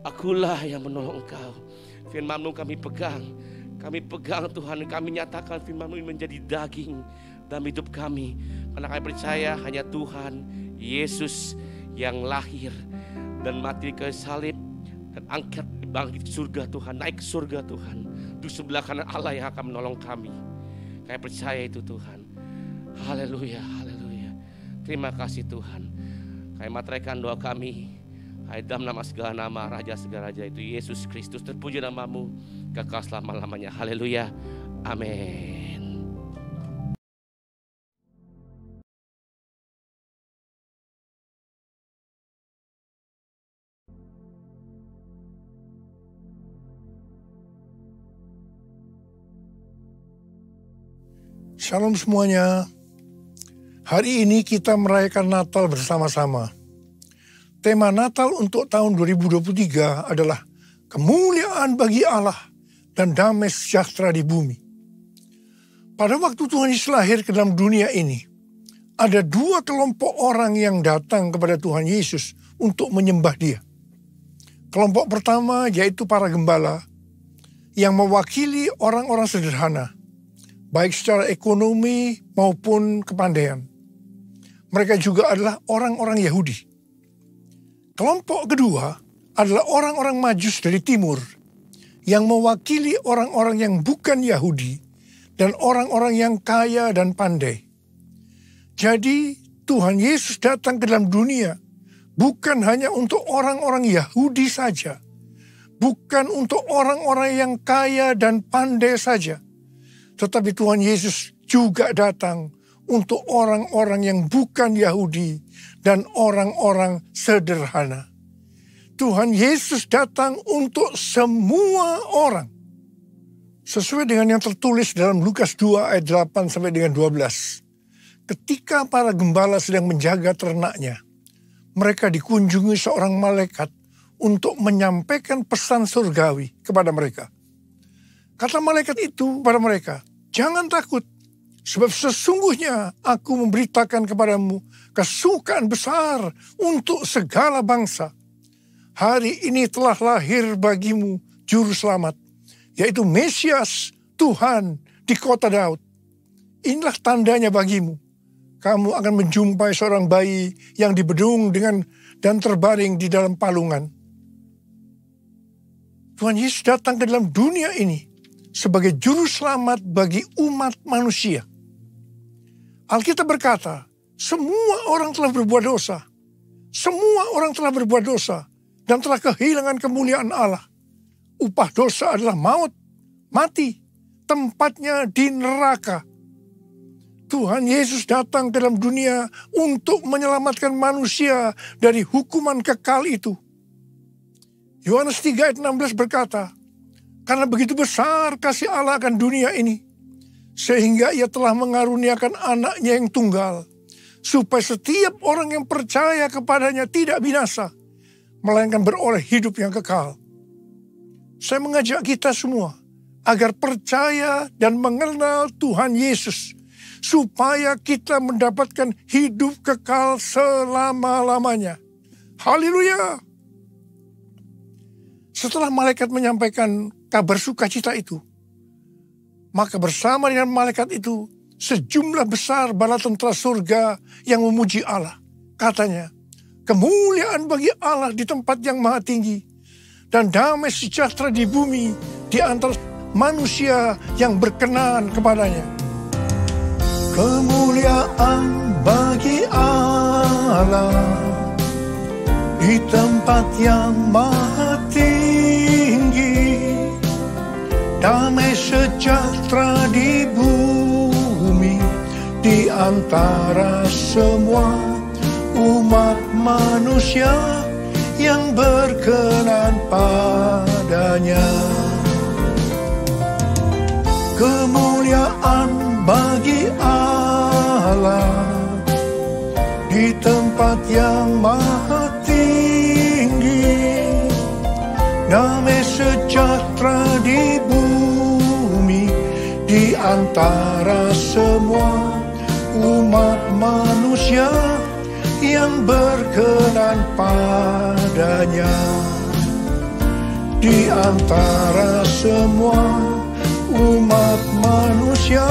akulah yang menolong kau. Firman-Mu kami pegang Tuhan. Kami nyatakan firman-Mu ini menjadi daging dalam hidup kami. Karena kami percaya hanya Tuhan Yesus yang lahir dan mati ke salib dan angkat bangkit ke surga Tuhan, naik ke surga Tuhan. Di sebelah kanan Allah yang akan menolong kami. Kami percaya itu Tuhan. Haleluya, haleluya. Terima kasih Tuhan. Kami materaikan doa kami. Hai dalam nama segala nama, Raja segala Raja itu Yesus Kristus. Terpuji nama-Mu kekal selama-lamanya. Haleluya. Amin. Shalom semuanya. Hari ini kita merayakan Natal bersama-sama. Tema Natal untuk tahun 2023 adalah kemuliaan bagi Allah dan damai sejahtera di bumi. Pada waktu Tuhan Yesus lahir ke dalam dunia ini, ada dua kelompok orang yang datang kepada Tuhan Yesus untuk menyembah Dia. Kelompok pertama yaitu para gembala yang mewakili orang-orang sederhana, baik secara ekonomi maupun kepandaian. Mereka juga adalah orang-orang Yahudi. Kelompok kedua adalah orang-orang Majus dari timur yang mewakili orang-orang yang bukan Yahudi dan orang-orang yang kaya dan pandai. Jadi Tuhan Yesus datang ke dalam dunia bukan hanya untuk orang-orang Yahudi saja, bukan untuk orang-orang yang kaya dan pandai saja, tetapi Tuhan Yesus juga datang untuk orang-orang yang bukan Yahudi dan orang-orang sederhana. Tuhan Yesus datang untuk semua orang. Sesuai dengan yang tertulis dalam Lukas 2 ayat 8 sampai dengan 12. Ketika para gembala sedang menjaga ternaknya, mereka dikunjungi seorang malaikat untuk menyampaikan pesan surgawi kepada mereka. Kata malaikat itu kepada mereka, "Jangan takut, sebab sesungguhnya aku memberitakan kepadamu kesukaan besar untuk segala bangsa. Hari ini telah lahir bagimu juru selamat, yaitu Mesias Tuhan di kota Daud. Inilah tandanya bagimu. Kamu akan menjumpai seorang bayi yang dibedung dan terbaring di dalam palungan." Tuhan Yesus datang ke dalam dunia ini sebagai juru selamat bagi umat manusia. Alkitab berkata, semua orang telah berbuat dosa. Semua orang telah berbuat dosa dan telah kehilangan kemuliaan Allah. Upah dosa adalah maut, mati, tempatnya di neraka. Tuhan Yesus datang ke dalam dunia untuk menyelamatkan manusia dari hukuman kekal itu. Yohanes 3 ayat 16 berkata, "Karena begitu besar kasih Allah akan dunia ini, sehingga Ia telah mengaruniakan anaknya yang tunggal, supaya setiap orang yang percaya kepadanya tidak binasa, melainkan beroleh hidup yang kekal." Saya mengajak kita semua agar percaya dan mengenal Tuhan Yesus, supaya kita mendapatkan hidup kekal selama-lamanya. Haleluya! Setelah malaikat menyampaikan kabar sukacita itu, maka bersama dengan malaikat itu, sejumlah besar bala tentara surga yang memuji Allah. Katanya, "Kemuliaan bagi Allah di tempat yang maha tinggi, dan damai sejahtera di bumi di antara manusia yang berkenan kepadanya." Kemuliaan bagi Allah di tempat yang maha tinggi, damai sejahtera di bumi di antara semua umat manusia yang berkenan padanya. Kemuliaan bagi Allah di tempat yang maha tinggi, damai sejahtera di bumi di antara semua umat manusia yang berkenan padanya. Di antara semua umat manusia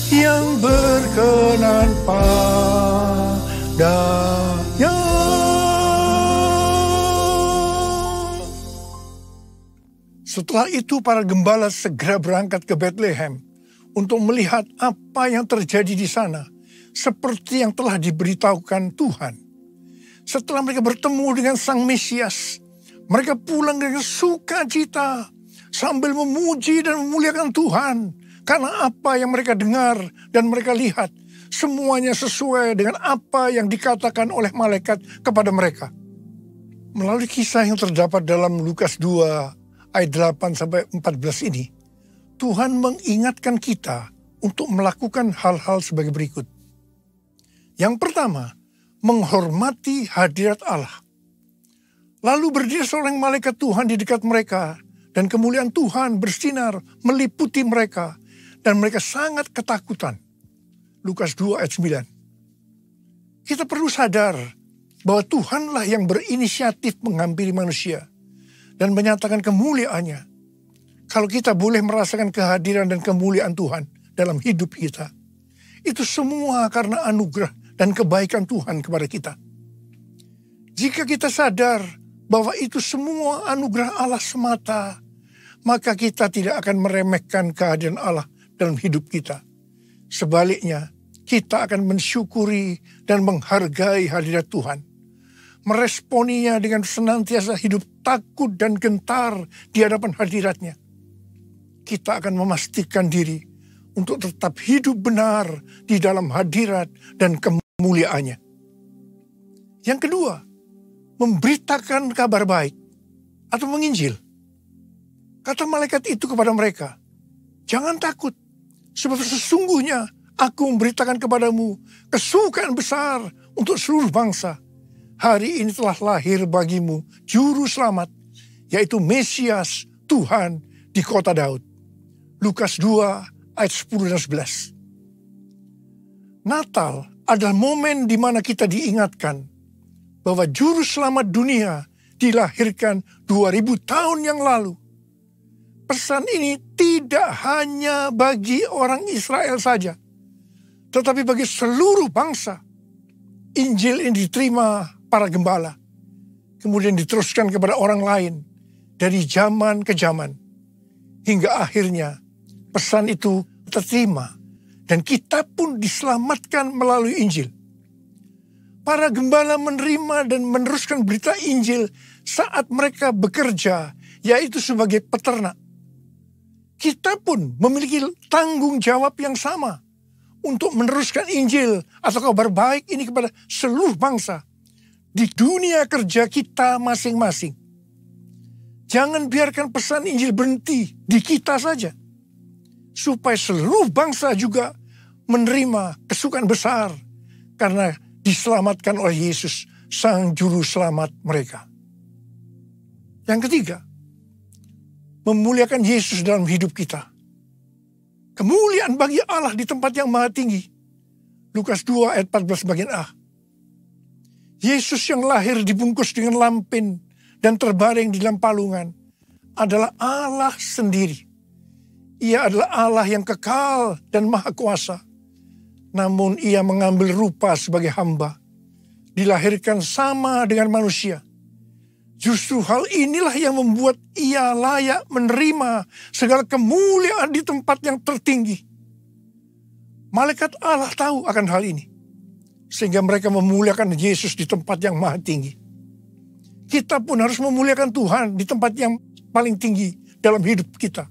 yang berkenan padanya. Setelah itu para gembala segera berangkat ke Bethlehem untuk melihat apa yang terjadi di sana, seperti yang telah diberitahukan Tuhan. Setelah mereka bertemu dengan Sang Mesias, mereka pulang dengan sukacita sambil memuji dan memuliakan Tuhan. Karena apa yang mereka dengar dan mereka lihat, semuanya sesuai dengan apa yang dikatakan oleh malaikat kepada mereka. Melalui kisah yang terdapat dalam Lukas 2 ayat 8-14 ini, Tuhan mengingatkan kita untuk melakukan hal-hal sebagai berikut. Yang pertama, menghormati hadirat Allah. Lalu berdiri seorang malaikat Tuhan di dekat mereka, dan kemuliaan Tuhan bersinar meliputi mereka, dan mereka sangat ketakutan. Lukas 2 ayat 9. Kita perlu sadar bahwa Tuhanlah yang berinisiatif menghampiri manusia dan menyatakan kemuliaannya. Kalau kita boleh merasakan kehadiran dan kemuliaan Tuhan dalam hidup kita, itu semua karena anugerah dan kebaikan Tuhan kepada kita. Jika kita sadar bahwa itu semua anugerah Allah semata, maka kita tidak akan meremehkan kehadiran Allah dalam hidup kita. Sebaliknya, kita akan mensyukuri dan menghargai hadirat Tuhan. Meresponinya dengan senantiasa hidup takut dan gentar di hadapan hadiratnya. Kita akan memastikan diri untuk tetap hidup benar di dalam hadirat dan kemuliaannya. Yang kedua, memberitakan kabar baik atau menginjil. Kata malaikat itu kepada mereka, jangan takut, sebab sesungguhnya aku memberitakan kepadamu kesukaan besar untuk seluruh bangsa. Hari ini telah lahir bagimu juru selamat, yaitu Mesias Tuhan di kota Daud. Lukas 2 ayat 10 dan 11. Natal adalah momen di mana kita diingatkan bahwa juru selamat dunia dilahirkan 2000 tahun yang lalu. Pesan ini tidak hanya bagi orang Israel saja, tetapi bagi seluruh bangsa. Injil ini diterima para gembala, kemudian diteruskan kepada orang lain dari zaman ke zaman, hingga akhirnya pesan itu terterima dan kita pun diselamatkan melalui Injil. Para gembala menerima dan meneruskan berita Injil saat mereka bekerja, yaitu sebagai peternak. Kita pun memiliki tanggung jawab yang sama untuk meneruskan Injil atau kabar baik ini kepada seluruh bangsa di dunia kerja kita masing-masing. Jangan biarkan pesan Injil berhenti di kita saja, supaya seluruh bangsa juga menerima kesukaan besar karena diselamatkan oleh Yesus, Sang Juru Selamat mereka. Yang ketiga, memuliakan Yesus dalam hidup kita. Kemuliaan bagi Allah di tempat yang maha tinggi. Lukas 2 ayat 14 bagian A. Yesus yang lahir dibungkus dengan lampin dan terbaring di dalam palungan adalah Allah sendiri. Ia adalah Allah yang kekal dan maha kuasa. Namun ia mengambil rupa sebagai hamba. Dilahirkan sama dengan manusia. Justru hal inilah yang membuat ia layak menerima segala kemuliaan di tempat yang tertinggi. Malaikat Allah tahu akan hal ini, sehingga mereka memuliakan Yesus di tempat yang maha tinggi. Kita pun harus memuliakan Tuhan di tempat yang paling tinggi dalam hidup kita.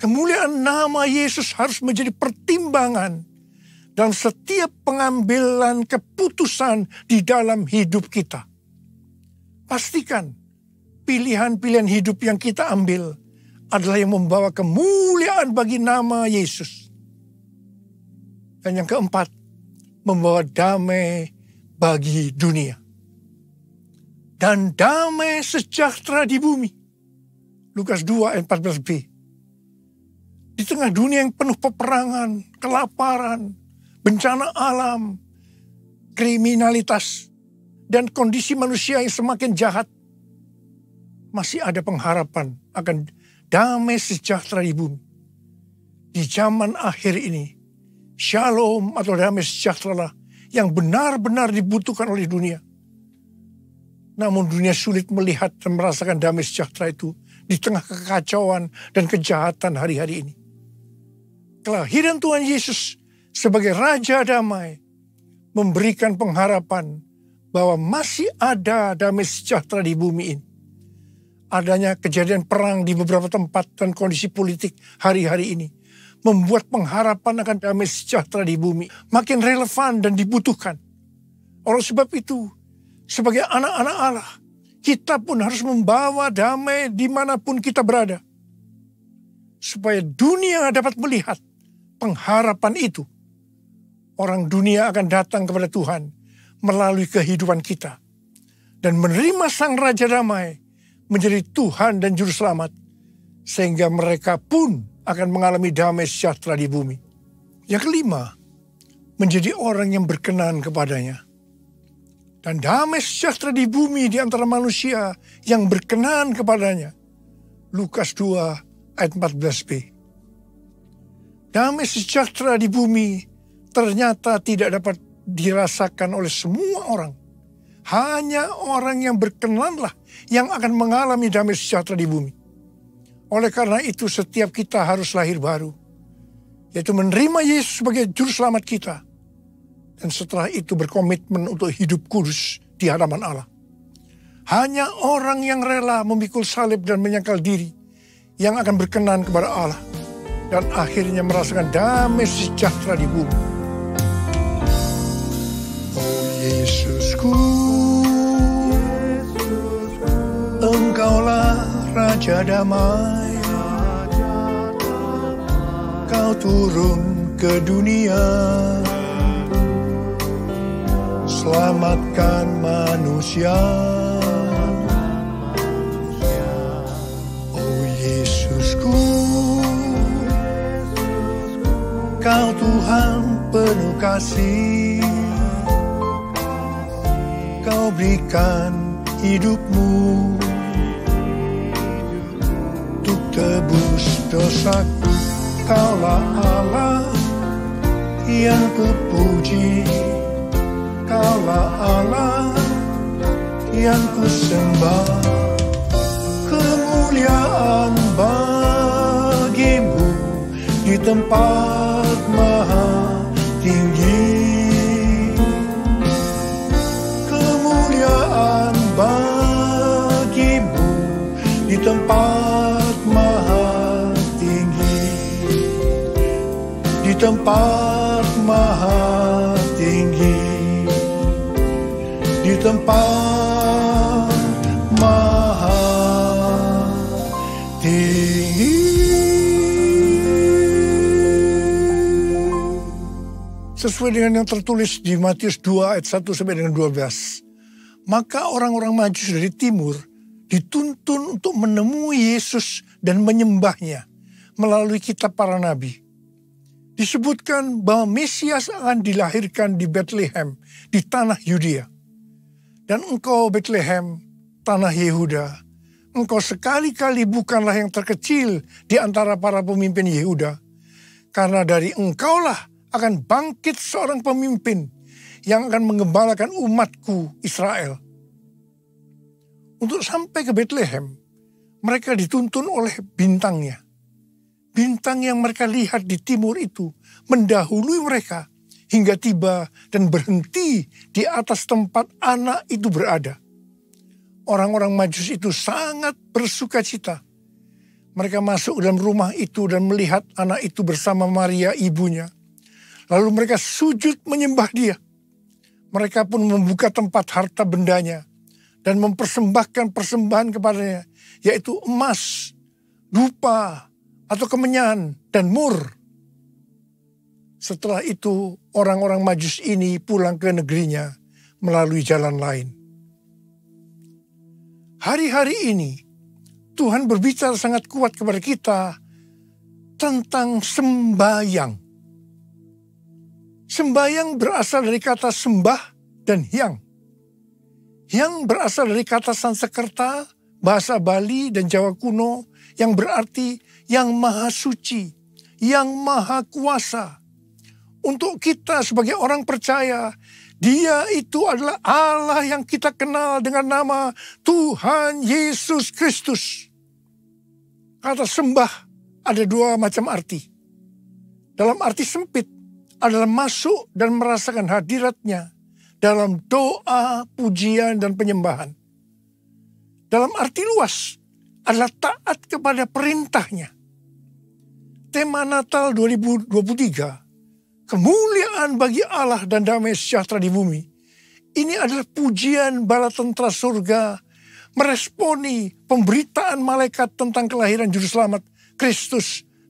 Kemuliaan nama Yesus harus menjadi pertimbangan dalam setiap pengambilan keputusan di dalam hidup kita. Pastikan pilihan-pilihan hidup yang kita ambil adalah yang membawa kemuliaan bagi nama Yesus. Dan yang keempat, membawa damai bagi dunia. Dan damai sejahtera di bumi. Lukas 2 ayat 14b. Di tengah dunia yang penuh peperangan, kelaparan, bencana alam, kriminalitas, dan kondisi manusia yang semakin jahat, masih ada pengharapan akan damai sejahtera di bumi. Di zaman akhir ini, shalom atau damai sejahtera yang benar-benar dibutuhkan oleh dunia. Namun dunia sulit melihat dan merasakan damai sejahtera itu di tengah kekacauan dan kejahatan hari-hari ini. Kelahiran Tuhan Yesus sebagai Raja Damai memberikan pengharapan bahwa masih ada damai sejahtera di bumi ini. Adanya kejadian perang di beberapa tempat dan kondisi politik hari-hari ini membuat pengharapan akan damai sejahtera di bumi makin relevan dan dibutuhkan. Oleh sebab itu, sebagai anak-anak Allah, kita pun harus membawa damai dimanapun kita berada. supaya dunia dapat melihat pengharapan itu. Orang dunia akan datang kepada Tuhan melalui kehidupan kita dan menerima Sang Raja Damai menjadi Tuhan dan Juru Selamat, sehingga mereka pun akan mengalami damai sejahtera di bumi. Yang kelima, menjadi orang yang berkenan kepadanya. Dan damai sejahtera di bumi di antara manusia yang berkenan kepadanya. Lukas 2 ayat 14b. Damai sejahtera di bumi ternyata tidak dapat dirasakan oleh semua orang. Hanya orang yang berkenanlah yang akan mengalami damai sejahtera di bumi. Oleh karena itu setiap kita harus lahir baru, yaitu menerima Yesus sebagai Juru Selamat kita. Dan setelah itu berkomitmen untuk hidup kudus di hadapan Allah. Hanya orang yang rela memikul salib dan menyangkal diri yang akan berkenan kepada Allah. Dan akhirnya merasakan damai sejahtera di bumi. Oh Yesusku, Engkaulah Raja Damai. Kau turun ke dunia, selamatkan manusia. Oh Yesusku, Kau Tuhan penuh kasih. Kau berikan hidupmu untuk tebus dosaku. Kaulah Allah yang kupuji. Kaulah Allah yang kusembah. Kemuliaan bagimu di tempat maha tinggi. Kemuliaan bagimu di tempat maha tinggi. Di tempat maha tinggi. Di tempat maha tinggi. Sesuai dengan yang tertulis di Matius 2 ayat 1 sampai dengan 12. Maka orang-orang Majus dari timur dituntun untuk menemui Yesus dan menyembahnya melalui kitab para nabi. Disebutkan bahwa Mesias akan dilahirkan di Bethlehem, di tanah Yudea. Dan engkau Bethlehem, tanah Yehuda, engkau sekali-kali bukanlah yang terkecil di antara para pemimpin Yehuda. Karena dari engkaulah akan bangkit seorang pemimpin yang akan mengembalakan umatku Israel. Untuk sampai ke Bethlehem, mereka dituntun oleh bintangnya. Bintang yang mereka lihat di timur itu mendahului mereka hingga tiba dan berhenti di atas tempat anak itu berada. Orang-orang Majus itu sangat bersuka cita. Mereka masuk dalam rumah itu dan melihat anak itu bersama Maria ibunya. Lalu mereka sujud menyembah dia. Mereka pun membuka tempat harta bendanya dan mempersembahkan persembahan kepadanya, yaitu emas, dupa, atau kemenyan, dan mur. Setelah itu orang-orang Majus ini pulang ke negerinya melalui jalan lain. Hari-hari ini Tuhan berbicara sangat kuat kepada kita tentang sembahyang. Sembahyang berasal dari kata sembah dan hyang. Hyang berasal dari kata Sanskerta, bahasa Bali dan Jawa kuno yang berarti yang maha suci, yang maha kuasa. Untuk kita sebagai orang percaya, Dia itu adalah Allah yang kita kenal dengan nama Tuhan Yesus Kristus. Kata sembah ada dua macam arti. Dalam arti sempit adalah masuk dan merasakan hadiratnya dalam doa, pujian, dan penyembahan. Dalam arti luas adalah taat kepada perintahnya. Tema Natal 2023, kemuliaan bagi Allah dan damai sejahtera di bumi. Ini adalah pujian bala tentara surga meresponi pemberitaan malaikat tentang kelahiran Juru Selamat Kristus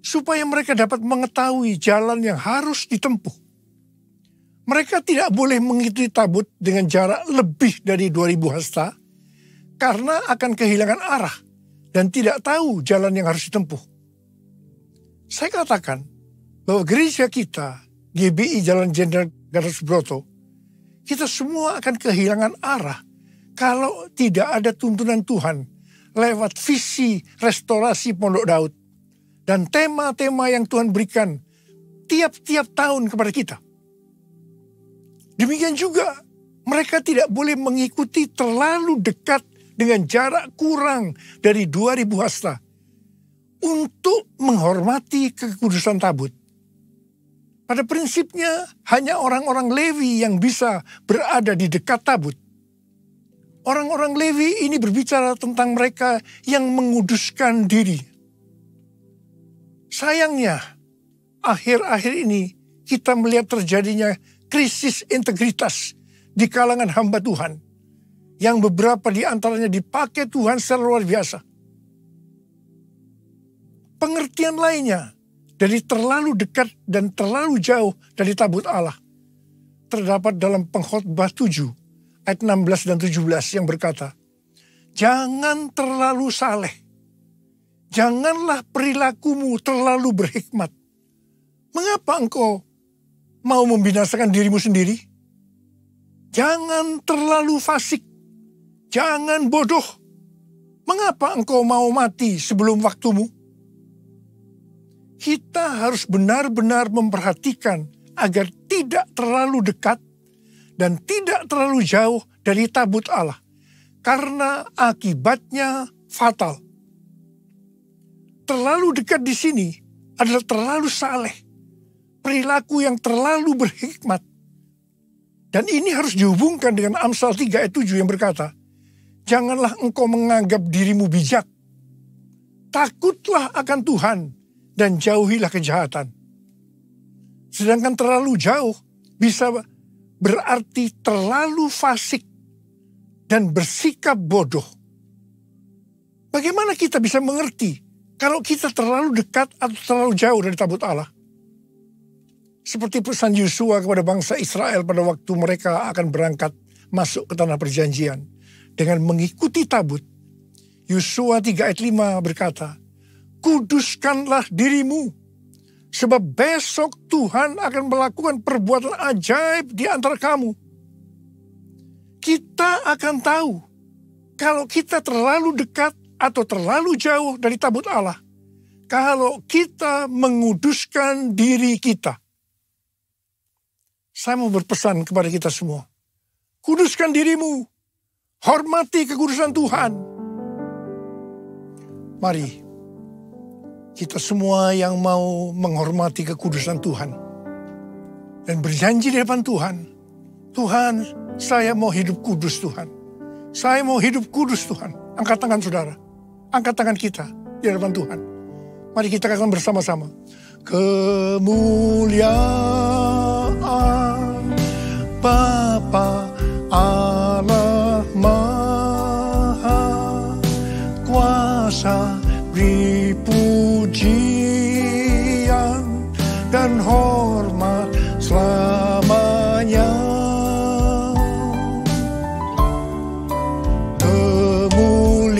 supaya mereka dapat mengetahui jalan yang harus ditempuh. Mereka tidak boleh mengikuti tabut dengan jarak lebih dari 2000 hasta karena akan kehilangan arah dan tidak tahu jalan yang harus ditempuh. Saya katakan bahwa gereja kita, GBI Jalan Jenderal Gatot Subroto, kita semua akan kehilangan arah kalau tidak ada tuntunan Tuhan lewat visi restorasi Pondok Daud dan tema-tema yang Tuhan berikan tiap-tiap tahun kepada kita. Demikian juga mereka tidak boleh mengikuti terlalu dekat dengan jarak kurang dari 2000 hasta untuk menghormati kekudusan tabut. Pada prinsipnya hanya orang-orang Lewi yang bisa berada di dekat tabut. Orang-orang Lewi ini berbicara tentang mereka yang menguduskan diri. Sayangnya, akhir-akhir ini kita melihat terjadinya krisis integritas di kalangan hamba Tuhan, yang beberapa di antaranya dipakai Tuhan secara luar biasa. Pengertian lainnya dari terlalu dekat dan terlalu jauh dari tabut Allah terdapat dalam Pengkhotbah 7 ayat 16 dan 17 yang berkata, jangan terlalu saleh, janganlah perilakumu terlalu berhikmat. Mengapa engkau mau membinasakan dirimu sendiri? Jangan terlalu fasik, jangan bodoh. Mengapa engkau mau mati sebelum waktumu? Kita harus benar-benar memperhatikan agar tidak terlalu dekat dan tidak terlalu jauh dari tabut Allah, karena akibatnya fatal. Terlalu dekat di sini adalah terlalu saleh, perilaku yang terlalu berhikmat. Dan ini harus dihubungkan dengan Amsal 3 ayat 7 yang berkata, janganlah engkau menganggap dirimu bijak, takutlah akan Tuhan dan jauhilah kejahatan. Sedangkan terlalu jauh bisa berarti terlalu fasik dan bersikap bodoh. Bagaimana kita bisa mengerti kalau kita terlalu dekat atau terlalu jauh dari tabut Allah? Seperti pesan Yosua kepada bangsa Israel pada waktu mereka akan berangkat masuk ke tanah perjanjian dengan mengikuti tabut. Yosua 3 ayat 5 berkata, kuduskanlah dirimu, sebab besok Tuhan akan melakukan perbuatan ajaib di antara kamu. Kita akan tahu kalau kita terlalu dekat atau terlalu jauh dari tabut Allah, kalau kita menguduskan diri kita. Saya mau berpesan kepada kita semua, kuduskan dirimu, hormati kekudusan Tuhan. Mari kita semua yang mau menghormati kekudusan Tuhan dan berjanji di depan Tuhan, Tuhan, saya mau hidup kudus Tuhan. Saya mau hidup kudus Tuhan. Angkat tangan saudara, angkat tangan kita di hadapan Tuhan. Mari kita katakan bersama-sama, kemuliaan Bapa Allah Maha Kuasa, beri pujian dan hormat selamanya. Kemuliaan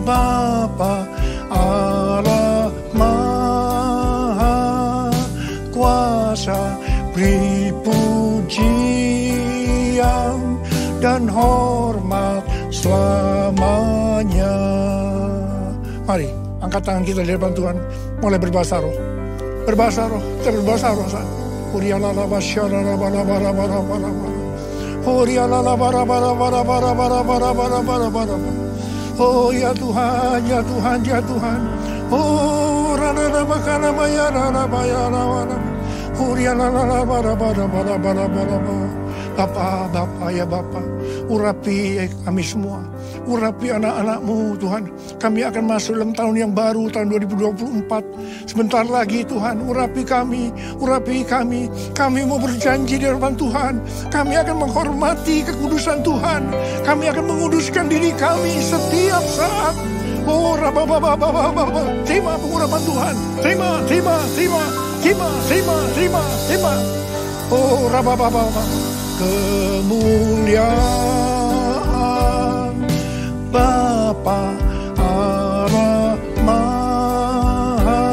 Bapa Allah Maha Kuasa, beri pujian dan hormat selamanya. Mari, angkat tangan kita di depan Tuhan, mulai berbahasa roh. Berbahasa roh, kita berbahasa roh saat. Oh ya Tuhan, ya Tuhan, ya Tuhan. Oh rana makana maya rana maya rana. Bapa ya Bapa, urapi kami semua, urapi anak-anak-Mu Tuhan. Kami akan masuk dalam tahun yang baru, tahun 2024. Sebentar lagi Tuhan, urapi kami, urapi kami. Kami mau berjanji di hadapan Tuhan, kami akan menghormati kekudusan Tuhan. Kami akan menguduskan diri kami setiap saat. Oh, terima pengurapan Tuhan. Terima. Oh, kemuliaan Bapa Allah Maha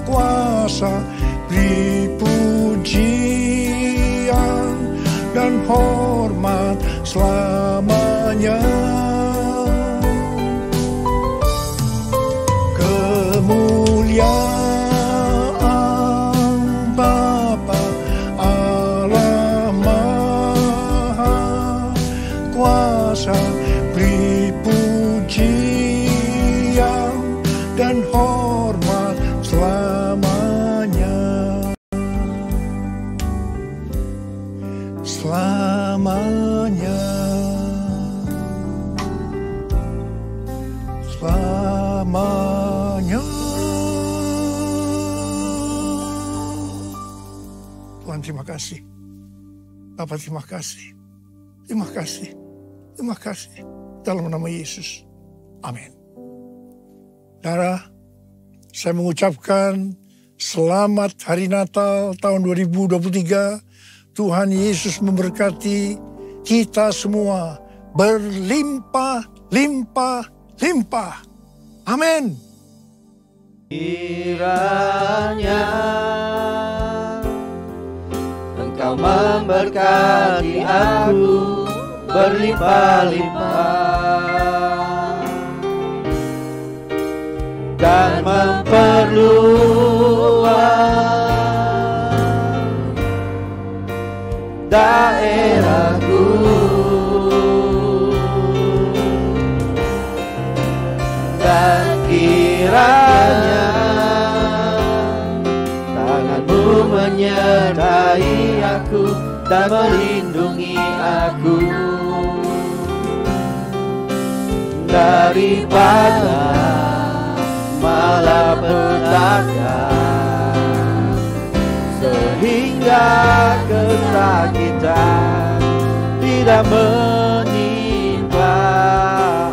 Kuasa, beri pujian dan hormat selamanya. Kemuliaan Bapa Allah Maha Kuasa, beri pujian dan hormat selamanya. Selamanya. Selamanya. Tuhan, terima kasih. Bapak, terima kasih. Terima kasih. Terima kasih. Dalam nama Yesus. Amin. Saudara, saya mengucapkan selamat Hari Natal tahun 2023. Tuhan Yesus memberkati kita semua berlimpah-limpah-limpah. Amin. Kiranya Engkau memberkati aku berlimpah-limpah dan memperluas daerahku, dan kiranya tangan-Mu menyertai aku dan melindungi aku daripada malapetaka, sehingga kesakitan tidak menimpa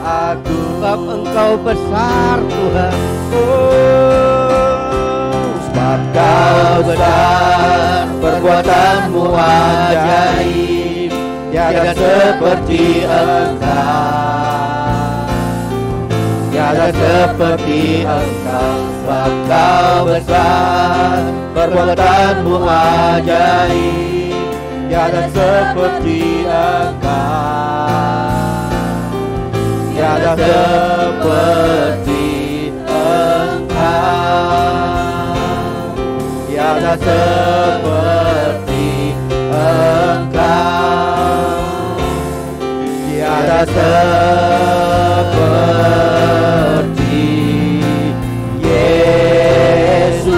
aku. Sebab Engkau besar, Tuhan. Sebab Kau besar, perbuatan-Mu ajaib, tiada seperti Engkau, tiada seperti Engkau. Sebab Kau besar, perbuatan-Mu ajaib, tiada seperti Engkau, tiada seperti Engkau, tiada seperti Engkau, tiada seperti Yesus.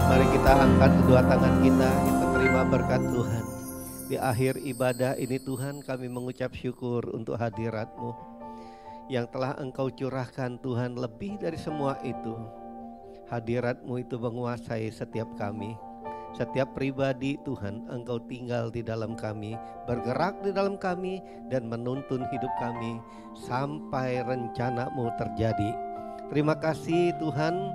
Mari kita angkat kedua tangan kita terima berkat Tuhan. Di akhir ibadah ini Tuhan, kami mengucap syukur untuk hadirat-Mu yang telah Engkau curahkan Tuhan. Lebih dari semua itu, hadirat-Mu itu menguasai setiap kami, setiap pribadi Tuhan. Engkau tinggal di dalam kami, bergerak di dalam kami, dan menuntun hidup kami sampai rencana-Mu terjadi. Terima kasih Tuhan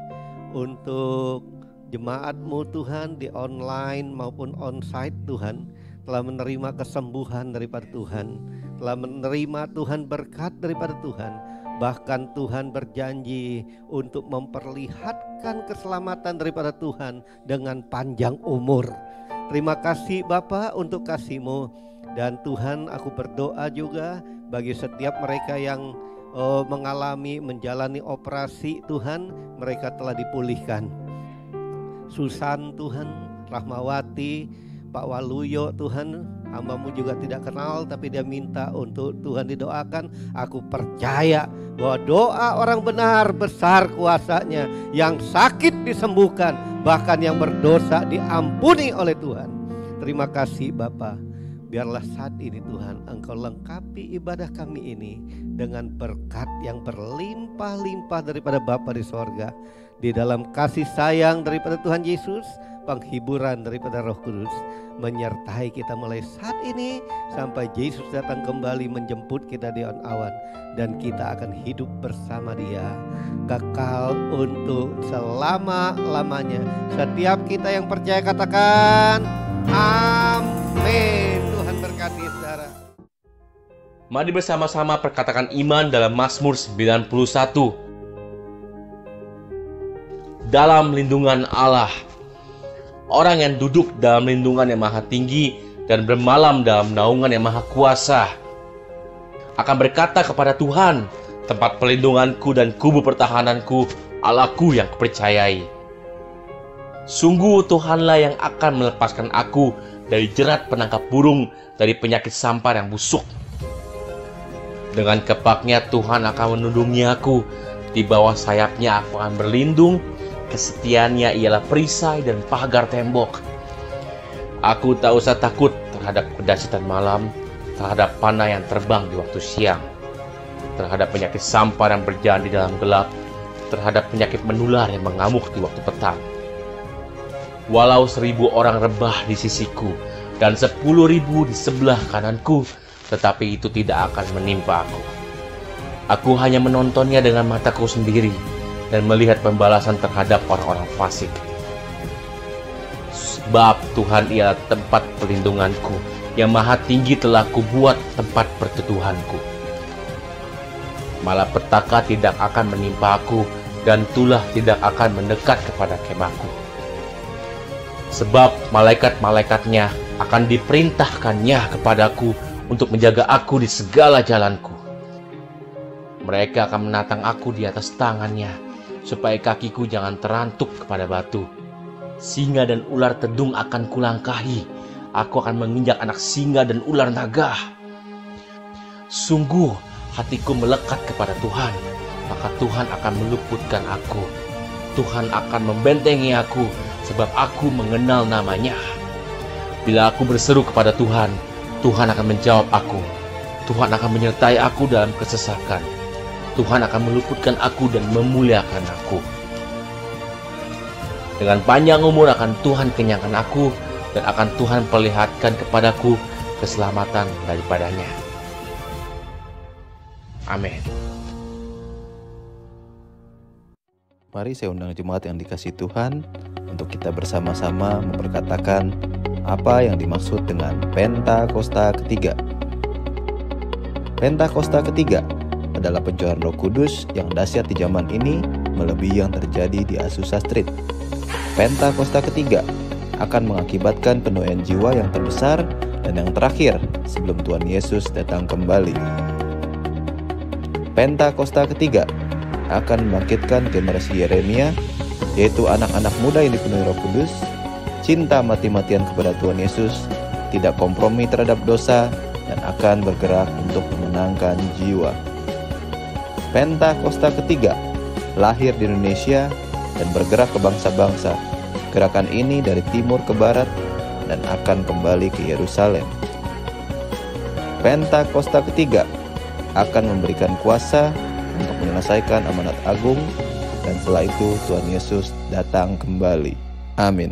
untuk jemaat-Mu Tuhan di online maupun onsite Tuhan, telah menerima kesembuhan daripada Tuhan, telah menerima Tuhan berkat daripada Tuhan. Bahkan Tuhan berjanji untuk memperlihatkan keselamatan daripada Tuhan dengan panjang umur. Terima kasih Bapa untuk kasih-Mu. Dan Tuhan, aku berdoa juga bagi setiap mereka yang menjalani operasi Tuhan, mereka telah dipulihkan. Susan Tuhan, Rahmawati, Pak Waluyo Tuhan, hamba-Mu juga tidak kenal, tapi dia minta untuk Tuhan didoakan. Aku percaya bahwa doa orang benar besar kuasanya, yang sakit disembuhkan, bahkan yang berdosa diampuni oleh Tuhan. Terima kasih Bapa. Biarlah saat ini Tuhan Engkau lengkapi ibadah kami ini dengan berkat yang berlimpah-limpah daripada Bapa di sorga. Di dalam kasih sayang daripada Tuhan Yesus, penghiburan daripada Roh Kudus menyertai kita mulai saat ini sampai Yesus datang kembali menjemput kita di awan, dan kita akan hidup bersama Dia kekal untuk selama-lamanya. Setiap kita yang percaya katakan amin. Tuhan berkati saudara. Mari bersama-sama perkatakan iman dalam Mazmur 91. Dalam lindungan Allah. Orang yang duduk dalam lindungan yang maha tinggi dan bermalam dalam naungan yang maha kuasa akan berkata kepada Tuhan, tempat perlindunganku dan kubu pertahananku, Allahku yang kupercayai. Sungguh Tuhanlah yang akan melepaskan aku dari jerat penangkap burung, dari penyakit sampar yang busuk. Dengan kepaknya Tuhan akan melindungi aku, di bawah sayapnya aku akan berlindung. Kesetiaannya ialah perisai dan pagar tembok. Aku tak usah takut terhadap kedahsyatan malam, terhadap panah yang terbang di waktu siang, terhadap penyakit sampar yang berjalan di dalam gelap, terhadap penyakit menular yang mengamuk di waktu petang. Walau 1000 orang rebah di sisiku dan 10.000 di sebelah kananku, tetapi itu tidak akan menimpa aku. Aku hanya menontonnya dengan mataku sendiri dan melihat pembalasan terhadap orang-orang fasik. Sebab Tuhan ialah tempat perlindunganku, yang maha tinggi telah kubuat tempat perteduhanku. Malapetaka tidak akan menimpa aku, dan tulah tidak akan mendekat kepada kemahku. Sebab malaikat-malaikatnya akan diperintahkannya kepadaku untuk menjaga aku di segala jalanku. Mereka akan menatang aku di atas tangannya, supaya kakiku jangan terantuk kepada batu. Singa dan ular tedung akan kulangkahi. Aku akan menginjak anak singa dan ular naga. Sungguh hatiku melekat kepada Tuhan, maka Tuhan akan meluputkan aku. Tuhan akan membentengi aku, sebab aku mengenal namanya. Bila aku berseru kepada Tuhan, Tuhan akan menjawab aku. Tuhan akan menyertai aku dalam kesesakan. Tuhan akan meluputkan aku dan memuliakan aku. Dengan panjang umur akan Tuhan kenyangkan aku, dan akan Tuhan perlihatkan kepadaku keselamatan daripadanya. Amin. Mari saya undang jemaat yang dikasihi Tuhan untuk kita bersama-sama memperkatakan apa yang dimaksud dengan Pentakosta ketiga. Pentakosta ketiga adalah pencurahan Roh Kudus yang dahsyat di zaman ini melebihi yang terjadi di Azusa Street. Pentakosta ketiga akan mengakibatkan penuaian jiwa yang terbesar dan yang terakhir sebelum Tuhan Yesus datang kembali. Pentakosta ketiga akan membangkitkan generasi Yeremia, yaitu anak-anak muda yang dipenuhi Roh Kudus, cinta mati-matian kepada Tuhan Yesus, tidak kompromi terhadap dosa, dan akan bergerak untuk memenangkan jiwa. Pentakosta ketiga lahir di Indonesia dan bergerak ke bangsa-bangsa. Gerakan ini dari timur ke barat dan akan kembali ke Yerusalem. Pentakosta ketiga akan memberikan kuasa untuk menyelesaikan amanat agung, dan setelah itu Tuhan Yesus datang kembali. Amin.